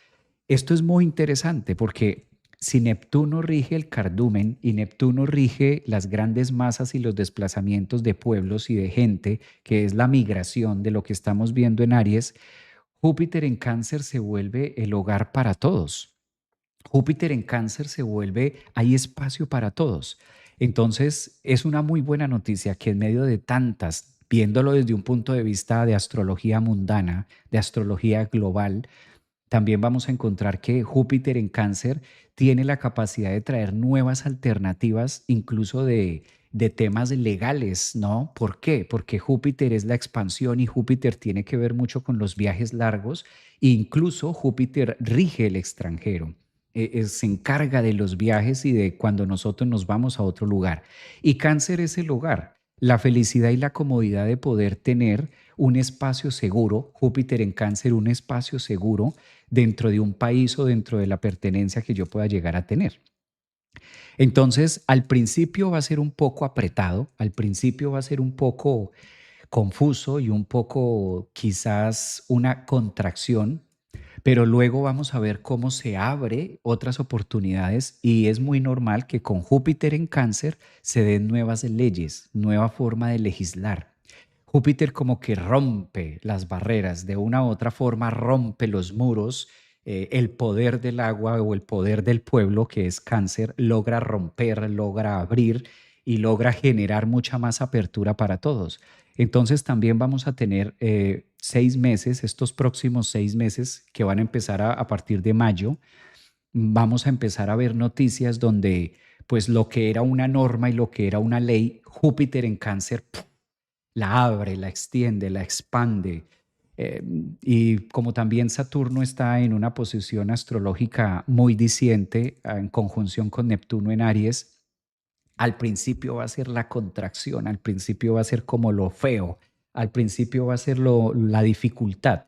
Esto es muy interesante porque si Neptuno rige el cardumen y Neptuno rige las grandes masas y los desplazamientos de pueblos y de gente, que es la migración de lo que estamos viendo en Aries, Júpiter en Cáncer se vuelve el hogar para todos. Júpiter en Cáncer se vuelve, hay espacio para todos. Entonces, es una muy buena noticia que en medio de tantas, viéndolo desde un punto de vista de astrología mundana, de astrología global, también vamos a encontrar que Júpiter en Cáncer tiene la capacidad de traer nuevas alternativas, incluso de temas legales, ¿no? ¿Por qué? Porque Júpiter es la expansión y Júpiter tiene que ver mucho con los viajes largos, e incluso Júpiter rige el extranjero. Se encarga de los viajes y de cuando nosotros nos vamos a otro lugar. Y Cáncer es el hogar, la felicidad y la comodidad de poder tener un espacio seguro, Júpiter en Cáncer, un espacio seguro dentro de un país o dentro de la pertenencia que yo pueda llegar a tener. Entonces, al principio va a ser un poco apretado, al principio va a ser un poco confuso y un poco quizás una contracción, pero luego vamos a ver cómo se abre otras oportunidades y es muy normal que con Júpiter en Cáncer se den nuevas leyes, nueva forma de legislar. Júpiter como que rompe las barreras, de una u otra forma rompe los muros, el poder del agua o el poder del pueblo, que es Cáncer, logra romper, logra abrir y logra generar mucha más apertura para todos. Entonces también vamos a tener 6 meses, estos próximos 6 meses que van a empezar a partir de mayo, vamos a empezar a ver noticias donde pues lo que era una norma y lo que era una ley, Júpiter en Cáncer la abre, la extiende, la expande. Eh, y como también Saturno está en una posición astrológica muy diciente en conjunción con Neptuno en Aries, Al principio va a ser la contracción, al principio va a ser como lo feo, al principio va a ser la dificultad.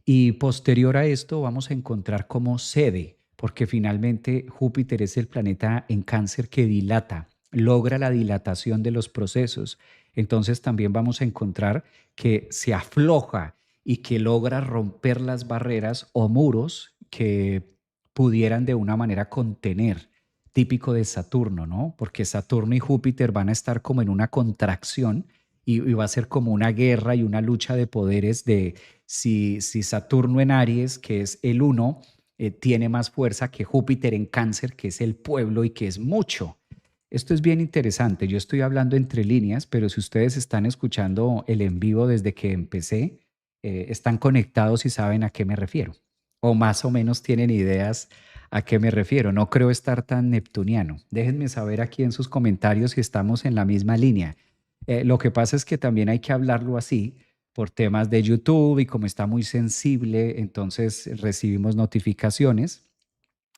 Y posterior a esto vamos a encontrar cómo cede, porque finalmente Júpiter es el planeta en cáncer que dilata, logra la dilatación de los procesos. Entonces también vamos a encontrar que se afloja y que logra romper las barreras o muros que pudieran de una manera contener, típico de Saturno, ¿no? Porque Saturno y Júpiter van a estar como en una contracción y va a ser como una guerra y una lucha de poderes de si Saturno en Aries, que es el uno, tiene más fuerza que Júpiter en Cáncer, que es el pueblo y que es mucho. Esto es bien interesante. Yo estoy hablando entre líneas, pero si ustedes están escuchando el en vivo desde que empecé, están conectados y saben a qué me refiero. O más o menos tienen ideas a qué me refiero. No creo estar tan neptuniano. Déjenme saber aquí en sus comentarios si estamos en la misma línea. Lo que pasa es que también hay que hablarlo así por temas de YouTube y como está muy sensible, entonces recibimos notificaciones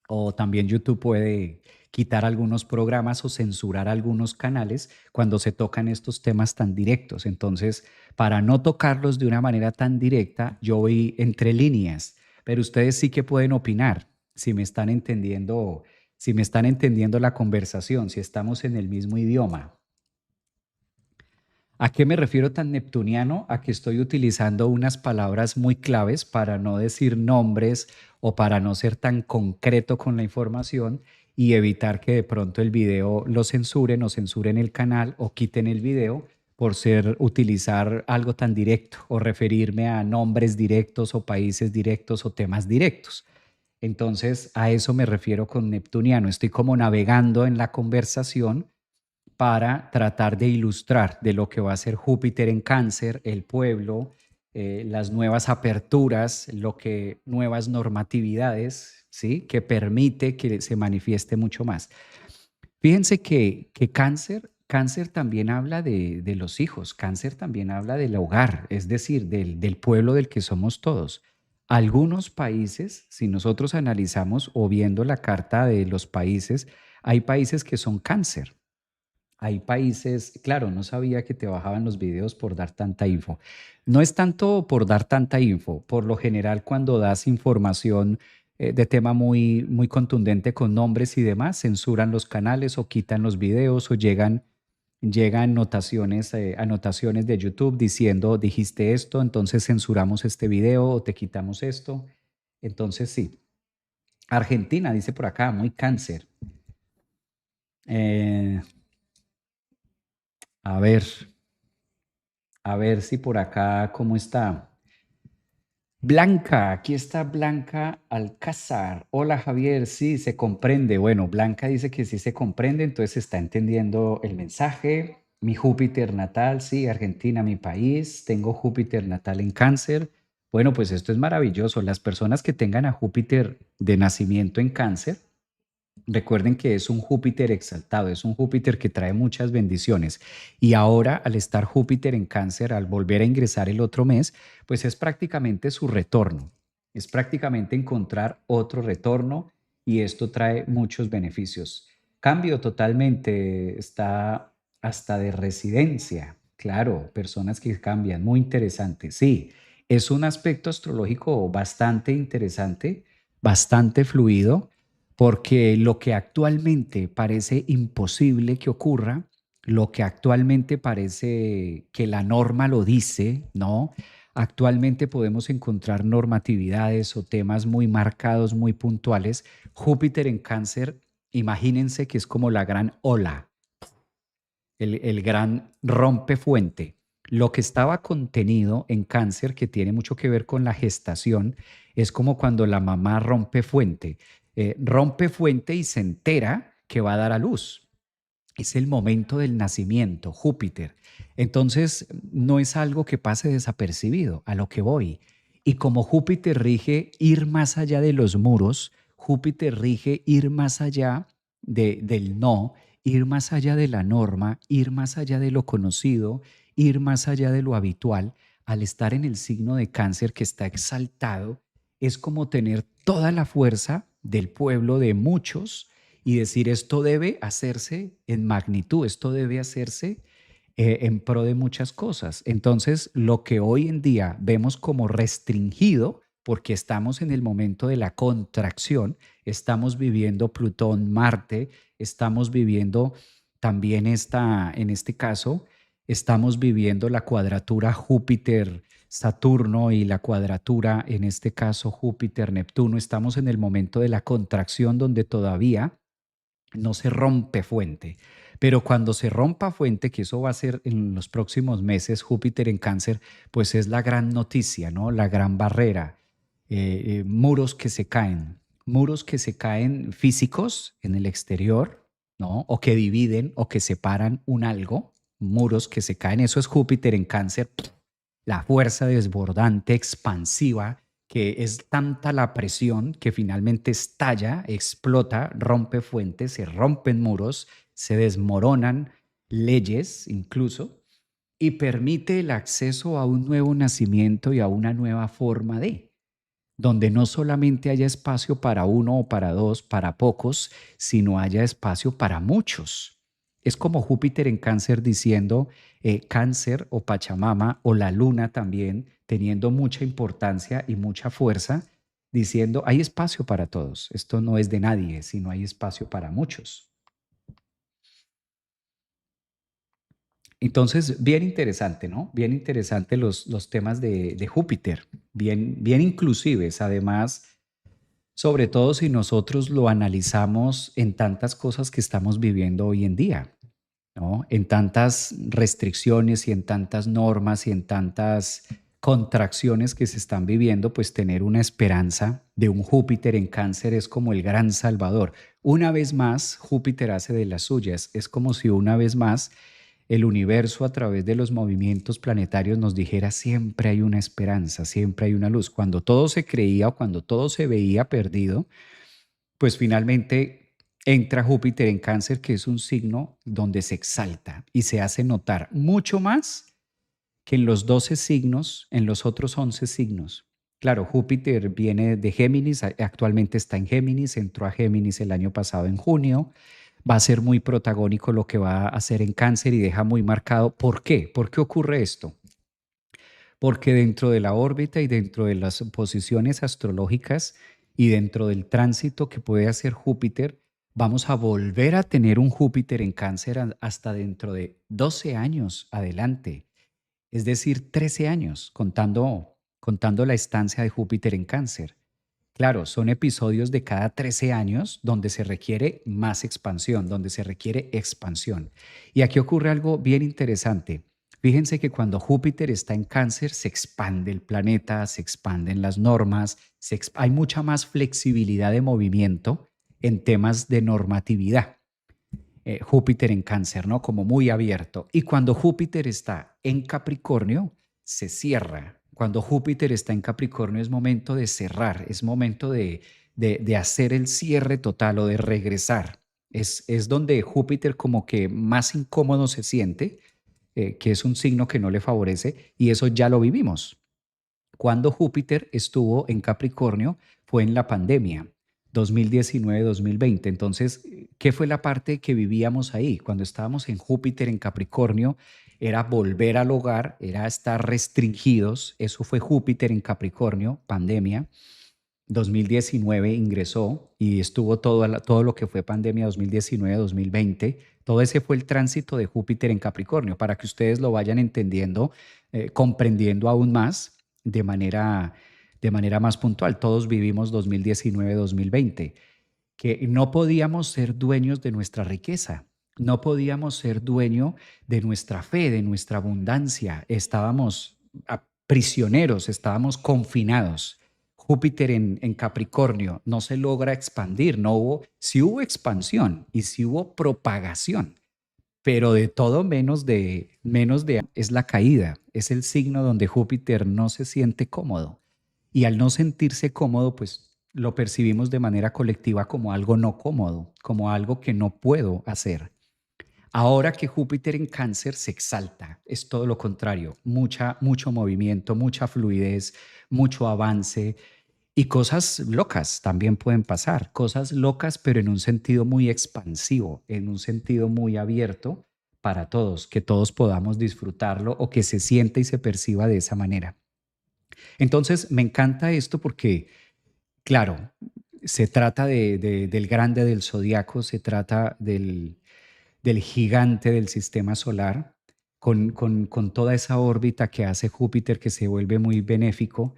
o también YouTube puede quitar algunos programas o censurar algunos canales cuando se tocan estos temas tan directos. Entonces, para no tocarlos de una manera tan directa, yo voy entre líneas, pero ustedes sí que pueden opinar si me están entendiendo, si me están entendiendo la conversación, si estamos en el mismo idioma. ¿A qué me refiero tan neptuniano? A que estoy utilizando unas palabras muy claves para no decir nombres o para no ser tan concreto con la información y evitar que de pronto el video lo censuren o censuren el canal o quiten el video por ser utilizar algo tan directo o referirme a nombres directos o países directos o temas directos. Entonces, a eso me refiero con neptuniano. Estoy como navegando en la conversación para tratar de ilustrar de lo que va a ser Júpiter en Cáncer, el pueblo, las nuevas aperturas, lo que nuevas normatividades, ¿sí? Que permite que se manifieste mucho más. Fíjense que cáncer también habla de los hijos, cáncer también habla del hogar, es decir, del pueblo del que somos todos. Algunos países, si nosotros analizamos o viendo la carta de los países, hay países que son cáncer. Hay países, claro, no sabía que te bajaban los videos por dar tanta info. No es tanto por dar tanta info, por lo general cuando das información de tema muy contundente con nombres y demás, censuran los canales o quitan los videos o llegan anotaciones de YouTube diciendo dijiste esto, entonces censuramos este video o te quitamos esto. Entonces sí. Argentina dice por acá, muy cáncer. Eh, a ver. A ver si por acá, ¿cómo está? Blanca, aquí está Blanca Alcázar. Hola Javier, sí, se comprende. Bueno, Blanca dice que sí se comprende, entonces está entendiendo el mensaje. Mi Júpiter natal, sí, Argentina, mi país. Tengo Júpiter natal en Cáncer. Bueno, pues esto es maravilloso. Las personas que tengan a Júpiter de nacimiento en Cáncer, recuerden que es un Júpiter exaltado, es un Júpiter que trae muchas bendiciones. Y ahora, al estar Júpiter en Cáncer, al volver a ingresar el otro mes, pues es prácticamente su retorno. Es prácticamente encontrar otro retorno y esto trae muchos beneficios. Cambio totalmente, está hasta de residencia. Claro, personas que cambian, muy interesante. Sí, es un aspecto astrológico bastante interesante, bastante fluido porque lo que actualmente parece imposible que ocurra, lo que actualmente parece que la norma lo dice, ¿no? Actualmente podemos encontrar normatividades o temas muy marcados, muy puntuales. Júpiter en Cáncer, imagínense que es como la gran ola, el gran rompefuente. Lo que estaba contenido en Cáncer, que tiene mucho que ver con la gestación, es como cuando la mamá rompe fuente. Rompe fuente y se entera que va a dar a luz. Es el momento del nacimiento, Júpiter. Entonces, no es algo que pase desapercibido, a lo que voy. Y como Júpiter rige ir más allá de los muros, Júpiter rige ir más allá del no, ir más allá de la norma, ir más allá de lo conocido, ir más allá de lo habitual, al estar en el signo de Cáncer que está exaltado, es como tener toda la fuerza del pueblo de muchos y decir esto debe hacerse en magnitud, esto debe hacerse en pro de muchas cosas. Entonces, lo que hoy en día vemos como restringido, porque estamos en el momento de la contracción, estamos viviendo Plutón, Marte, estamos viviendo también en este caso, estamos viviendo la cuadratura Júpiter-Saturno y la cuadratura, en este caso, Júpiter-Neptuno. Estamos en el momento de la contracción donde todavía no se rompe fuente. Pero cuando se rompa fuente, que eso va a ser en los próximos meses, Júpiter en Cáncer, pues es la gran noticia, ¿no? La gran barrera, muros que se caen físicos en el exterior, ¿no? O que dividen o que separan un algo, muros que se caen, eso es Júpiter en Cáncer, la fuerza desbordante, expansiva, que es tanta la presión que finalmente estalla, explota, rompe fuentes, se rompen muros, se desmoronan leyes incluso, y permite el acceso a un nuevo nacimiento y a una nueva forma de, donde no solamente haya espacio para uno o para dos, para pocos, sino haya espacio para muchos. Es como Júpiter en Cáncer diciendo, Cáncer o Pachamama o la luna también, teniendo mucha importancia y mucha fuerza, diciendo, hay espacio para todos. Esto no es de nadie, sino hay espacio para muchos. Entonces, bien interesante, ¿no? Bien interesante los temas de Júpiter, bien inclusives, además, sobre todo si nosotros lo analizamos en tantas cosas que estamos viviendo hoy en día, ¿no? En tantas restricciones y en tantas normas y en tantas contracciones que se están viviendo, pues tener una esperanza de un Júpiter en Cáncer es como el gran salvador. Una vez más, Júpiter hace de las suyas. Es como si una vez más el universo a través de los movimientos planetarios nos dijera siempre hay una esperanza, siempre hay una luz. Cuando todo se creía o cuando todo se veía perdido, pues finalmente entra Júpiter en Cáncer, que es un signo donde se exalta y se hace notar mucho más que en los 12 signos, en los otros 11 signos. Claro, Júpiter viene de Géminis, actualmente está en Géminis, entró a Géminis el año pasado en junio, va a ser muy protagónico lo que va a hacer en Cáncer y deja muy marcado. ¿Por qué? ¿Por qué ocurre esto? Porque dentro de la órbita y dentro de las posiciones astrológicas y dentro del tránsito que puede hacer Júpiter, vamos a volver a tener un Júpiter en Cáncer hasta dentro de 12 años adelante, es decir, 13 años, contando la estancia de Júpiter en Cáncer. Claro, son episodios de cada 13 años donde se requiere más expansión, donde se requiere expansión. Y aquí ocurre algo bien interesante. Fíjense que cuando Júpiter está en Cáncer se expande el planeta, se expanden las normas, hay mucha más flexibilidad de movimiento en temas de normatividad. Júpiter en Cáncer, ¿no? Como muy abierto. Y cuando Júpiter está en Capricornio, se cierra. Cuando Júpiter está en Capricornio es momento de cerrar, es momento de hacer el cierre total o de regresar. Es donde Júpiter como que más incómodo se siente, que es un signo que no le favorece, y eso ya lo vivimos. Cuando Júpiter estuvo en Capricornio fue en la pandemia, 2019-2020. Entonces, ¿qué fue la parte que vivíamos ahí? Cuando estábamos en Júpiter en Capricornio, era volver al hogar, era estar restringidos. Eso fue Júpiter en Capricornio, pandemia. 2019 ingresó y estuvo todo lo que fue pandemia 2019-2020. Todo ese fue el tránsito de Júpiter en Capricornio, para que ustedes lo vayan entendiendo, comprendiendo aún más de manera más puntual. Todos vivimos 2019-2020, que no podíamos ser dueños de nuestra riqueza, no podíamos ser dueño de nuestra fe, de nuestra abundancia. Estábamos prisioneros, estábamos confinados. Júpiter en Capricornio no se logra expandir, no hubo, sí hubo expansión y sí hubo propagación, pero de todo menos de es la caída, es el signo donde Júpiter no se siente cómodo y al no sentirse cómodo, pues lo percibimos de manera colectiva como algo no cómodo, como algo que no puedo hacer. Ahora que Júpiter en Cáncer se exalta, es todo lo contrario, mucho movimiento, mucha fluidez, mucho avance, Y cosas locas también pueden pasar, cosas locas, pero en un sentido muy expansivo, en un sentido muy abierto para todos, que todos podamos disfrutarlo o que se sienta y se perciba de esa manera. Entonces, me encanta esto porque, claro, se trata del grande del zodiaco, se trata del gigante del sistema solar, con toda esa órbita que hace Júpiter que se vuelve muy benéfico.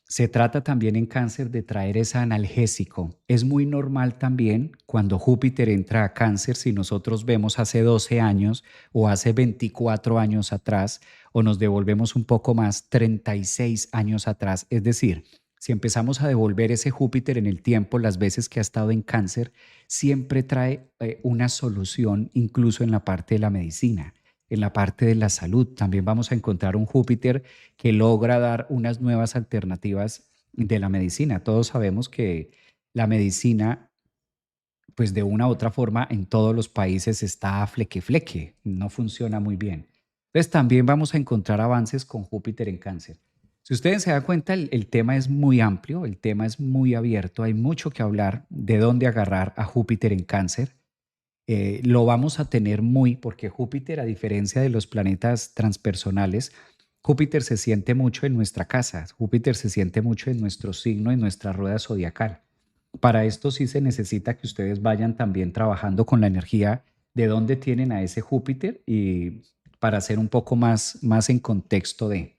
Se trata también en cáncer de traer ese analgésico. Es muy normal también cuando Júpiter entra a cáncer, si nosotros vemos hace 12 años o hace 24 años atrás, o nos devolvemos un poco más, 36 años atrás. Es decir, si empezamos a devolver ese Júpiter en el tiempo, las veces que ha estado en cáncer, siempre trae una solución, incluso en la parte de la medicina, en la parte de la salud. También vamos a encontrar un Júpiter que logra dar unas nuevas alternativas de la medicina. Todos sabemos que la medicina, pues de una u otra forma, en todos los países está a fleque fleque, no funciona muy bien. Entonces también vamos a encontrar avances con Júpiter en cáncer. Si ustedes se dan cuenta, el tema es muy amplio, el tema es muy abierto, hay mucho que hablar de dónde agarrar a Júpiter en cáncer. Lo vamos a tener muy, porque Júpiter, a diferencia de los planetas transpersonales, Júpiter se siente mucho en nuestra casa, Júpiter se siente mucho en nuestro signo, en nuestra rueda zodiacal. Para esto sí se necesita que ustedes vayan también trabajando con la energía de dónde tienen a ese Júpiter y para hacer un poco más en contexto de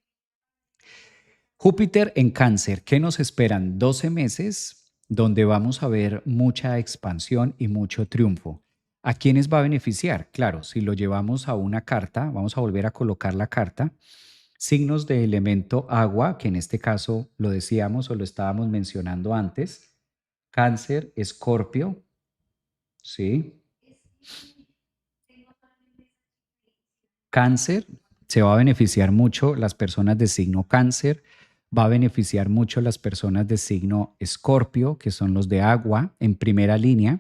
Júpiter en cáncer. ¿Qué nos esperan? 12 meses donde vamos a ver mucha expansión y mucho triunfo. ¿A quiénes va a beneficiar? Claro, si lo llevamos a una carta, vamos a volver a colocar la carta. Signos de elemento agua, que en este caso lo decíamos o lo estábamos mencionando antes. Cáncer, Escorpio, ¿sí? Cáncer, se va a beneficiar mucho las personas de signo cáncer, va a beneficiar mucho las personas de signo Escorpio, que son los de agua en primera línea.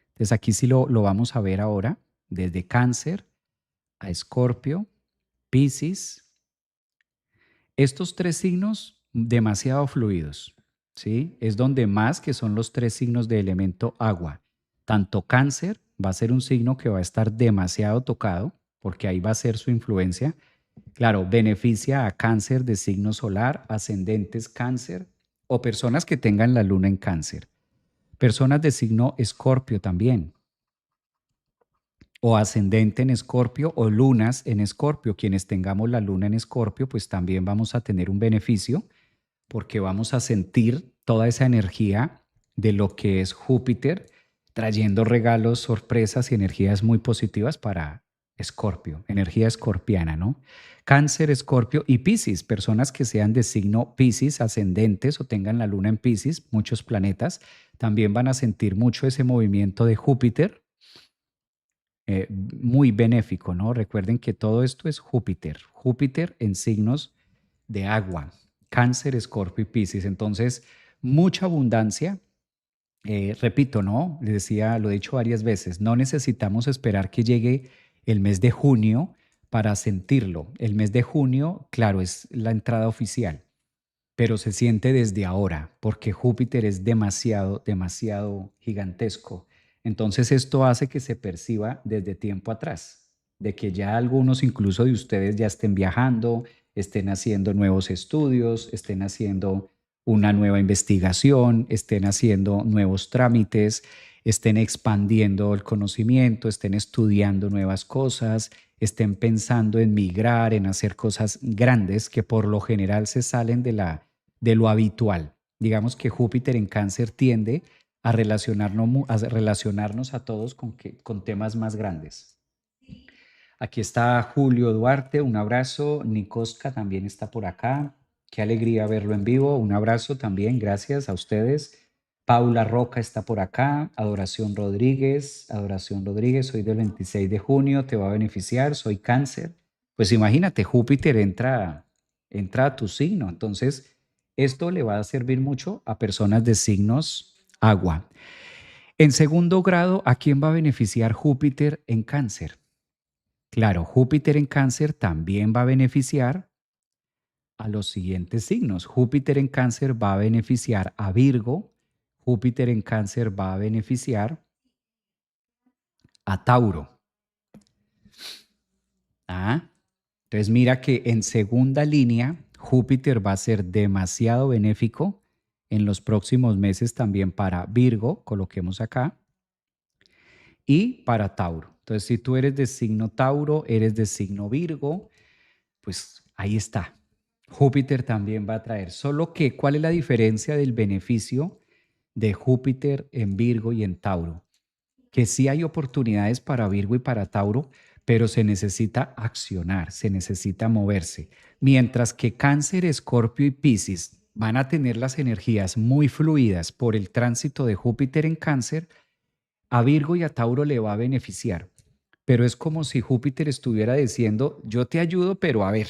Entonces aquí sí lo vamos a ver ahora, desde cáncer a Escorpio, Piscis. Estos tres signos demasiado fluidos, ¿sí? Es donde más que son los tres signos de elemento agua. Tanto cáncer va a ser un signo que va a estar demasiado tocado, porque ahí va a ser su influencia. Claro, beneficia a cáncer de signo solar, ascendentes cáncer o personas que tengan la luna en cáncer. Personas de signo escorpio también, o ascendente en Escorpio o lunas en Escorpio. Quienes tengamos la luna en Escorpio, pues también vamos a tener un beneficio porque vamos a sentir toda esa energía de lo que es Júpiter, trayendo regalos, sorpresas y energías muy positivas para Escorpio, energía escorpiana, ¿no? Cáncer, Escorpio y Piscis, personas que sean de signo Piscis, ascendentes o tengan la luna en Piscis, muchos planetas, también van a sentir mucho ese movimiento de Júpiter, muy benéfico, ¿no? Recuerden que todo esto es Júpiter, Júpiter en signos de agua, Cáncer, Escorpio y Piscis. Entonces, mucha abundancia. Repito, ¿no? Les decía, lo he dicho varias veces, no necesitamos esperar que llegue el mes de junio para sentirlo. El mes de junio, claro, es la entrada oficial, pero se siente desde ahora, porque Júpiter es demasiado, demasiado gigantesco. Entonces esto hace que se perciba desde tiempo atrás, de que ya algunos incluso de ustedes ya estén viajando, estén haciendo nuevos estudios, estén haciendo una nueva investigación, estén haciendo nuevos trámites, estén expandiendo el conocimiento, estén estudiando nuevas cosas, estén pensando en migrar, en hacer cosas grandes que por lo general se salen de lo habitual. Digamos que Júpiter en cáncer tiende a relacionarnos a todos con temas más grandes. Aquí está Julio Duarte, un abrazo. Nicoska también está por acá. Qué alegría verlo en vivo. Un abrazo también, gracias a ustedes. Paula Roca está por acá. Adoración Rodríguez, soy del 26 de junio, te va a beneficiar, soy cáncer. Pues imagínate, Júpiter entra a tu signo. Entonces, esto le va a servir mucho a personas de signos agua. En segundo grado, ¿a quién va a beneficiar Júpiter en cáncer? Claro, Júpiter en cáncer también va a beneficiar a los siguientes signos. Júpiter en Cáncer va a beneficiar a Virgo, Júpiter en Cáncer va a beneficiar a Tauro. Ah, entonces mira que en segunda línea Júpiter va a ser demasiado benéfico en los próximos meses también para Virgo, coloquemos acá, y para Tauro. Entonces si tú eres de signo Tauro, eres de signo Virgo, pues ahí está. Júpiter también va a traer. Solo que, ¿cuál es la diferencia del beneficio de Júpiter en Virgo y en Tauro? Que sí hay oportunidades para Virgo y para Tauro, pero se necesita accionar, se necesita moverse. Mientras que Cáncer, Escorpio y Piscis van a tener las energías muy fluidas por el tránsito de Júpiter en Cáncer, a Virgo y a Tauro le va a beneficiar. Pero es como si Júpiter estuviera diciendo, yo te ayudo, pero a ver,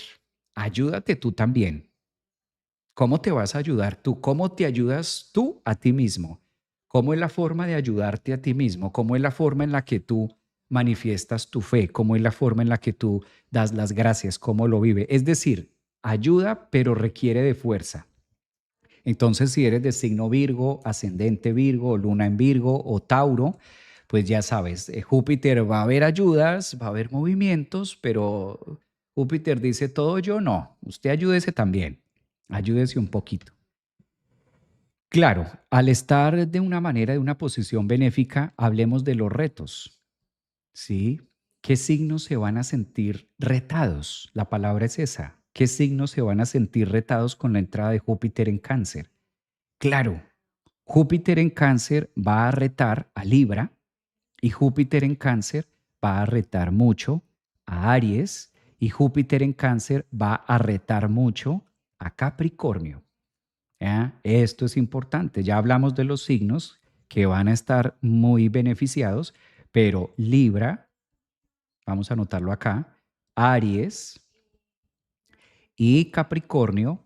ayúdate tú también. ¿Cómo te vas a ayudar tú? ¿Cómo te ayudas tú a ti mismo? ¿Cómo es la forma de ayudarte a ti mismo? ¿Cómo es la forma en la que tú manifiestas tu fe? ¿Cómo es la forma en la que tú das las gracias? ¿Cómo lo vive? Es decir, ayuda, pero requiere de fuerza. Entonces, si eres de signo Virgo, ascendente Virgo, luna en Virgo o Tauro, pues ya sabes, Júpiter va a haber ayudas, va a haber movimientos, pero Júpiter dice todo yo no, usted ayúdese también, ayúdese un poquito. Claro, al estar de una manera, de una posición benéfica, hablemos de los retos, ¿sí? ¿Qué signos se van a sentir retados? La palabra es esa. ¿Qué signos se van a sentir retados con la entrada de Júpiter en Cáncer? Claro, Júpiter en Cáncer va a retar a Libra y Júpiter en Cáncer va a retar mucho a Aries y Júpiter en Cáncer va a retar mucho a Capricornio. ¿Ya? Esto es importante. Ya hablamos de los signos que van a estar muy beneficiados, pero Libra, vamos a anotarlo acá, Aries y Capricornio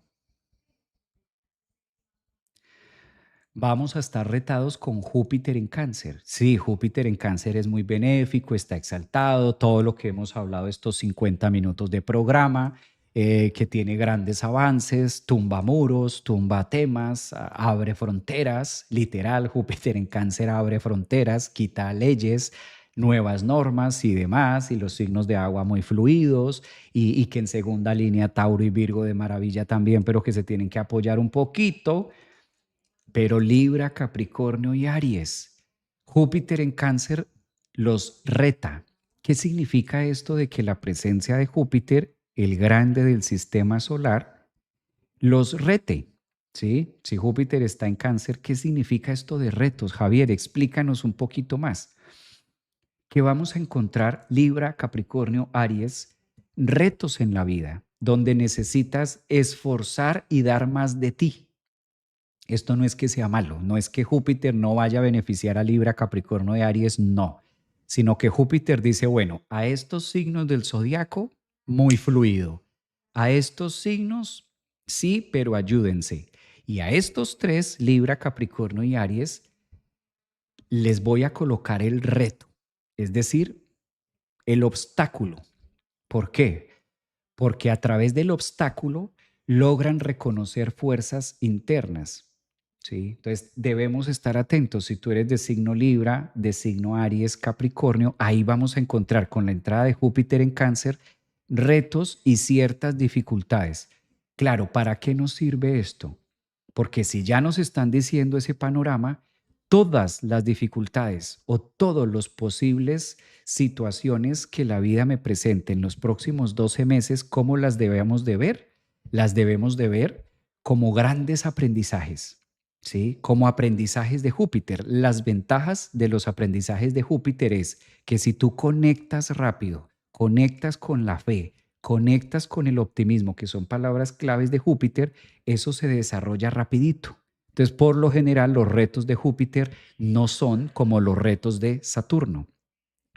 vamos a estar retados con Júpiter en Cáncer. Sí, Júpiter en Cáncer es muy benéfico, está exaltado, todo lo que hemos hablado estos 50 minutos de programa, que tiene grandes avances, tumba muros, tumba temas, abre fronteras, literal, Júpiter en Cáncer abre fronteras, quita leyes, nuevas normas y demás, y los signos de agua muy fluidos, y que en segunda línea Tauro y Virgo de maravilla también, pero que se tienen que apoyar un poquito, pero Libra, Capricornio y Aries, Júpiter en Cáncer los reta. ¿Qué significa esto de que la presencia de Júpiter, el grande del sistema solar, los rete? ¿Sí? Si Júpiter está en Cáncer, ¿qué significa esto de retos? Javier, explícanos un poquito más. Que vamos a encontrar Libra, Capricornio, Aries, retos en la vida, donde necesitas esforzar y dar más de ti. Esto no es que sea malo, no es que Júpiter no vaya a beneficiar a Libra, Capricornio y Aries, no, sino que Júpiter dice, bueno, a estos signos del zodiaco, muy fluido. A estos signos, sí, pero ayúdense. Y a estos tres, Libra, Capricornio y Aries, les voy a colocar el reto, es decir, el obstáculo. ¿Por qué? Porque a través del obstáculo logran reconocer fuerzas internas. ¿Sí? Entonces debemos estar atentos. Si tú eres de signo Libra, de signo Aries, Capricornio, ahí vamos a encontrar con la entrada de Júpiter en Cáncer retos y ciertas dificultades. Claro, ¿para qué nos sirve esto? Porque si ya nos están diciendo ese panorama, todas las dificultades o todos los posibles situaciones que la vida me presente en los próximos 12 meses, ¿cómo las debemos de ver? Las debemos de ver como grandes aprendizajes, ¿sí? Como aprendizajes de Júpiter. Las ventajas de los aprendizajes de Júpiter es que si tú conectas rápido, conectas con la fe, conectas con el optimismo, que son palabras claves de Júpiter, eso se desarrolla rapidito. Entonces, por lo general, los retos de Júpiter no son como los retos de Saturno.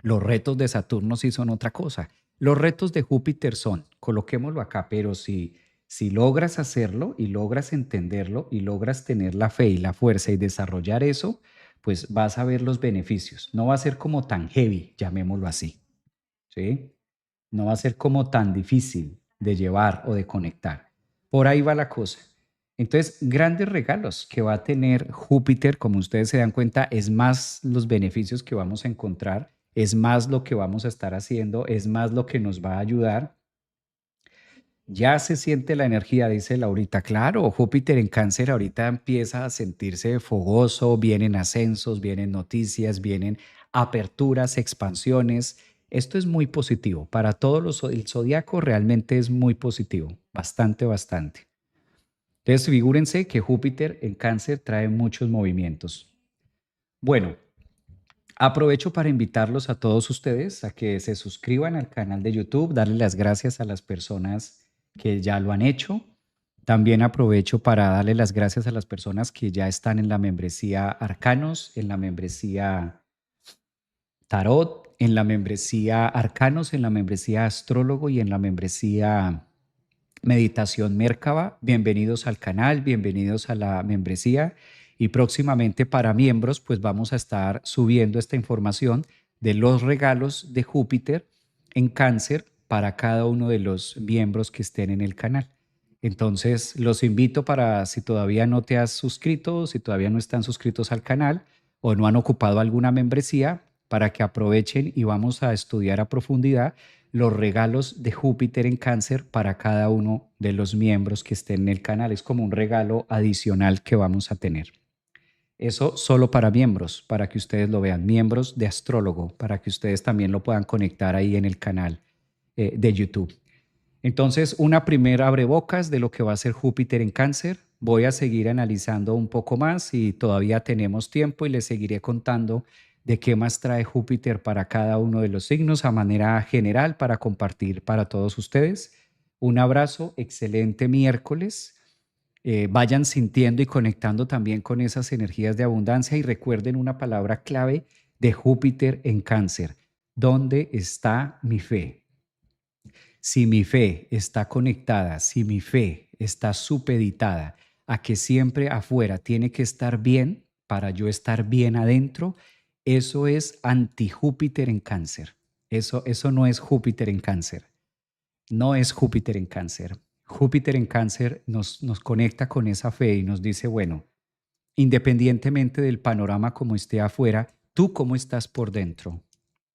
Los retos de Saturno sí son otra cosa. Los retos de Júpiter son, coloquémoslo acá, pero si logras hacerlo y logras entenderlo y logras tener la fe y la fuerza y desarrollar eso, pues vas a ver los beneficios. No va a ser como tan heavy, llamémoslo así, ¿sí? No va a ser como tan difícil de llevar o de conectar. Por ahí va la cosa. Entonces, grandes regalos que va a tener Júpiter, como ustedes se dan cuenta, es más los beneficios que vamos a encontrar, es más lo que vamos a estar haciendo, es más lo que nos va a ayudar. Ya se siente la energía, dice Laurita. Claro, Júpiter en Cáncer ahorita empieza a sentirse fogoso, vienen ascensos, vienen noticias, vienen aperturas, expansiones. Esto es muy positivo. Para todos el zodiaco realmente es muy positivo, bastante, bastante. Entonces, figúrense que Júpiter en Cáncer trae muchos movimientos. Bueno, aprovecho para invitarlos a todos ustedes a que se suscriban al canal de YouTube, darle las gracias a las personas que ya lo han hecho. También aprovecho para darle las gracias a las personas que ya están en la membresía Arcanos, en la membresía Tarot, en la membresía Arcanos, en la membresía Astrólogo y en la membresía Meditación Mérkaba. Bienvenidos al canal, bienvenidos a la membresía y próximamente para miembros pues vamos a estar subiendo esta información de los regalos de Júpiter en Cáncer para cada uno de los miembros que estén en el canal. Entonces los invito para si todavía no te has suscrito, si todavía no están suscritos al canal o no han ocupado alguna membresía, para que aprovechen y vamos a estudiar a profundidad los regalos de Júpiter en Cáncer para cada uno de los miembros que estén en el canal. Es como un regalo adicional que vamos a tener. Eso solo para miembros, para que ustedes lo vean, miembros de Astrólogo, para que ustedes también lo puedan conectar ahí en el canal de YouTube. Entonces, una primera abrebocas de lo que va a ser Júpiter en Cáncer. Voy a seguir analizando un poco más y todavía tenemos tiempo y les seguiré contando de qué más trae Júpiter para cada uno de los signos a manera general para compartir para todos ustedes. Un abrazo, excelente miércoles. Vayan sintiendo y conectando también con esas energías de abundancia y recuerden una palabra clave de Júpiter en Cáncer. ¿Dónde está mi fe? Si mi fe está conectada, si mi fe está supeditada a que siempre afuera tiene que estar bien para yo estar bien adentro, eso es anti-Júpiter en Cáncer. Eso no es Júpiter en Cáncer. No es Júpiter en Cáncer. Júpiter en Cáncer nos conecta con esa fe y nos dice, bueno, independientemente del panorama como esté afuera, tú cómo estás por dentro.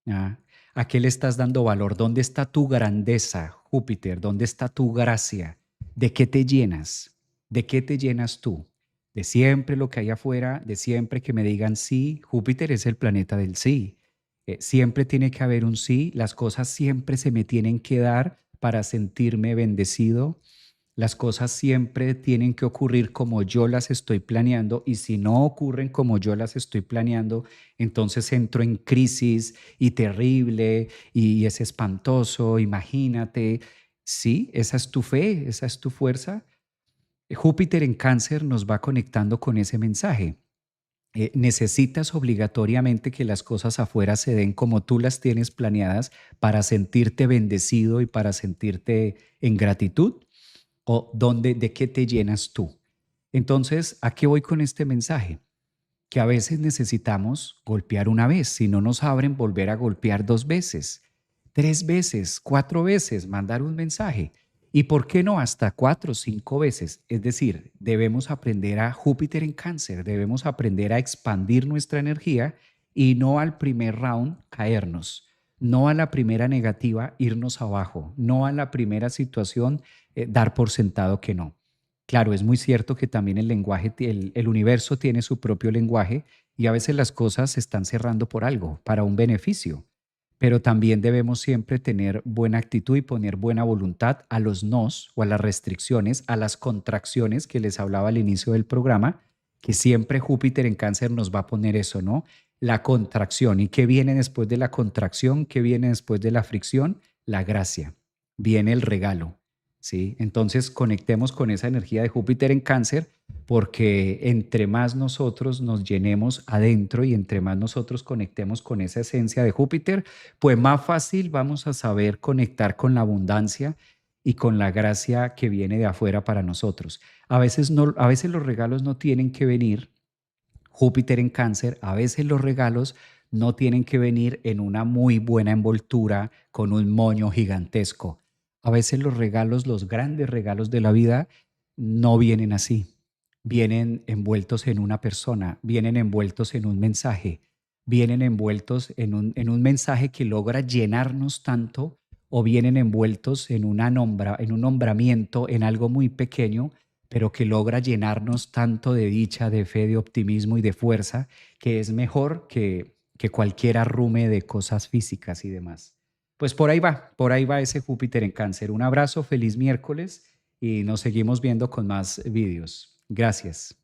¿Ah? ¿A qué le estás dando valor? ¿Dónde está tu grandeza, Júpiter? ¿Dónde está tu gracia? ¿De qué te llenas? ¿De qué te llenas tú? ¿De siempre lo que hay afuera? ¿De siempre que me digan sí? Júpiter es el planeta del sí. Siempre tiene que haber un sí. Las cosas siempre se me tienen que dar para sentirme bendecido. Las cosas siempre tienen que ocurrir como yo las estoy planeando y si no ocurren como yo las estoy planeando, entonces entro en crisis y terrible y es espantoso, imagínate. Sí, esa es tu fe, esa es tu fuerza. Júpiter en Cáncer nos va conectando con ese mensaje. Necesitas obligatoriamente que las cosas afuera se den como tú las tienes planeadas para sentirte bendecido y para sentirte en gratitud o de qué te llenas tú. Entonces, ¿a qué voy con este mensaje? Que a veces necesitamos golpear una vez, si no nos abren, volver a golpear 2 veces, 3 veces, 4 veces, mandar un mensaje. ¿Y por qué no hasta 4 o 5 veces? Es decir, debemos aprender a Júpiter en Cáncer, debemos aprender a expandir nuestra energía y no al primer round caernos, no a la primera negativa irnos abajo, no a la primera situación dar por sentado que no. Claro, es muy cierto que también el lenguaje, el universo tiene su propio lenguaje y a veces las cosas se están cerrando por algo, para un beneficio. Pero también debemos siempre tener buena actitud y poner buena voluntad a los nos o a las restricciones, a las contracciones que les hablaba al inicio del programa, que siempre Júpiter en Cáncer nos va a poner eso, ¿no? La contracción. ¿Y qué viene después de la contracción? ¿Qué viene después de la fricción? La gracia. Viene el regalo. ¿Sí? Entonces conectemos con esa energía de Júpiter en Cáncer porque entre más nosotros nos llenemos adentro y entre más nosotros conectemos con esa esencia de Júpiter, pues más fácil vamos a saber conectar con la abundancia y con la gracia que viene de afuera para nosotros. A veces no, a veces los regalos no tienen que venir Júpiter en Cáncer, a veces los regalos no tienen que venir en una muy buena envoltura con un moño gigantesco. A veces los regalos, los grandes regalos de la vida, no vienen así. Vienen envueltos en una persona, vienen envueltos en un mensaje, vienen envueltos en un mensaje que logra llenarnos tanto o vienen envueltos en un nombramiento, en algo muy pequeño, pero que logra llenarnos tanto de dicha, de fe, de optimismo y de fuerza, que es mejor que cualquier arrume de cosas físicas y demás. Pues por ahí va ese Júpiter en Cáncer. Un abrazo, feliz miércoles y nos seguimos viendo con más vídeos. Gracias.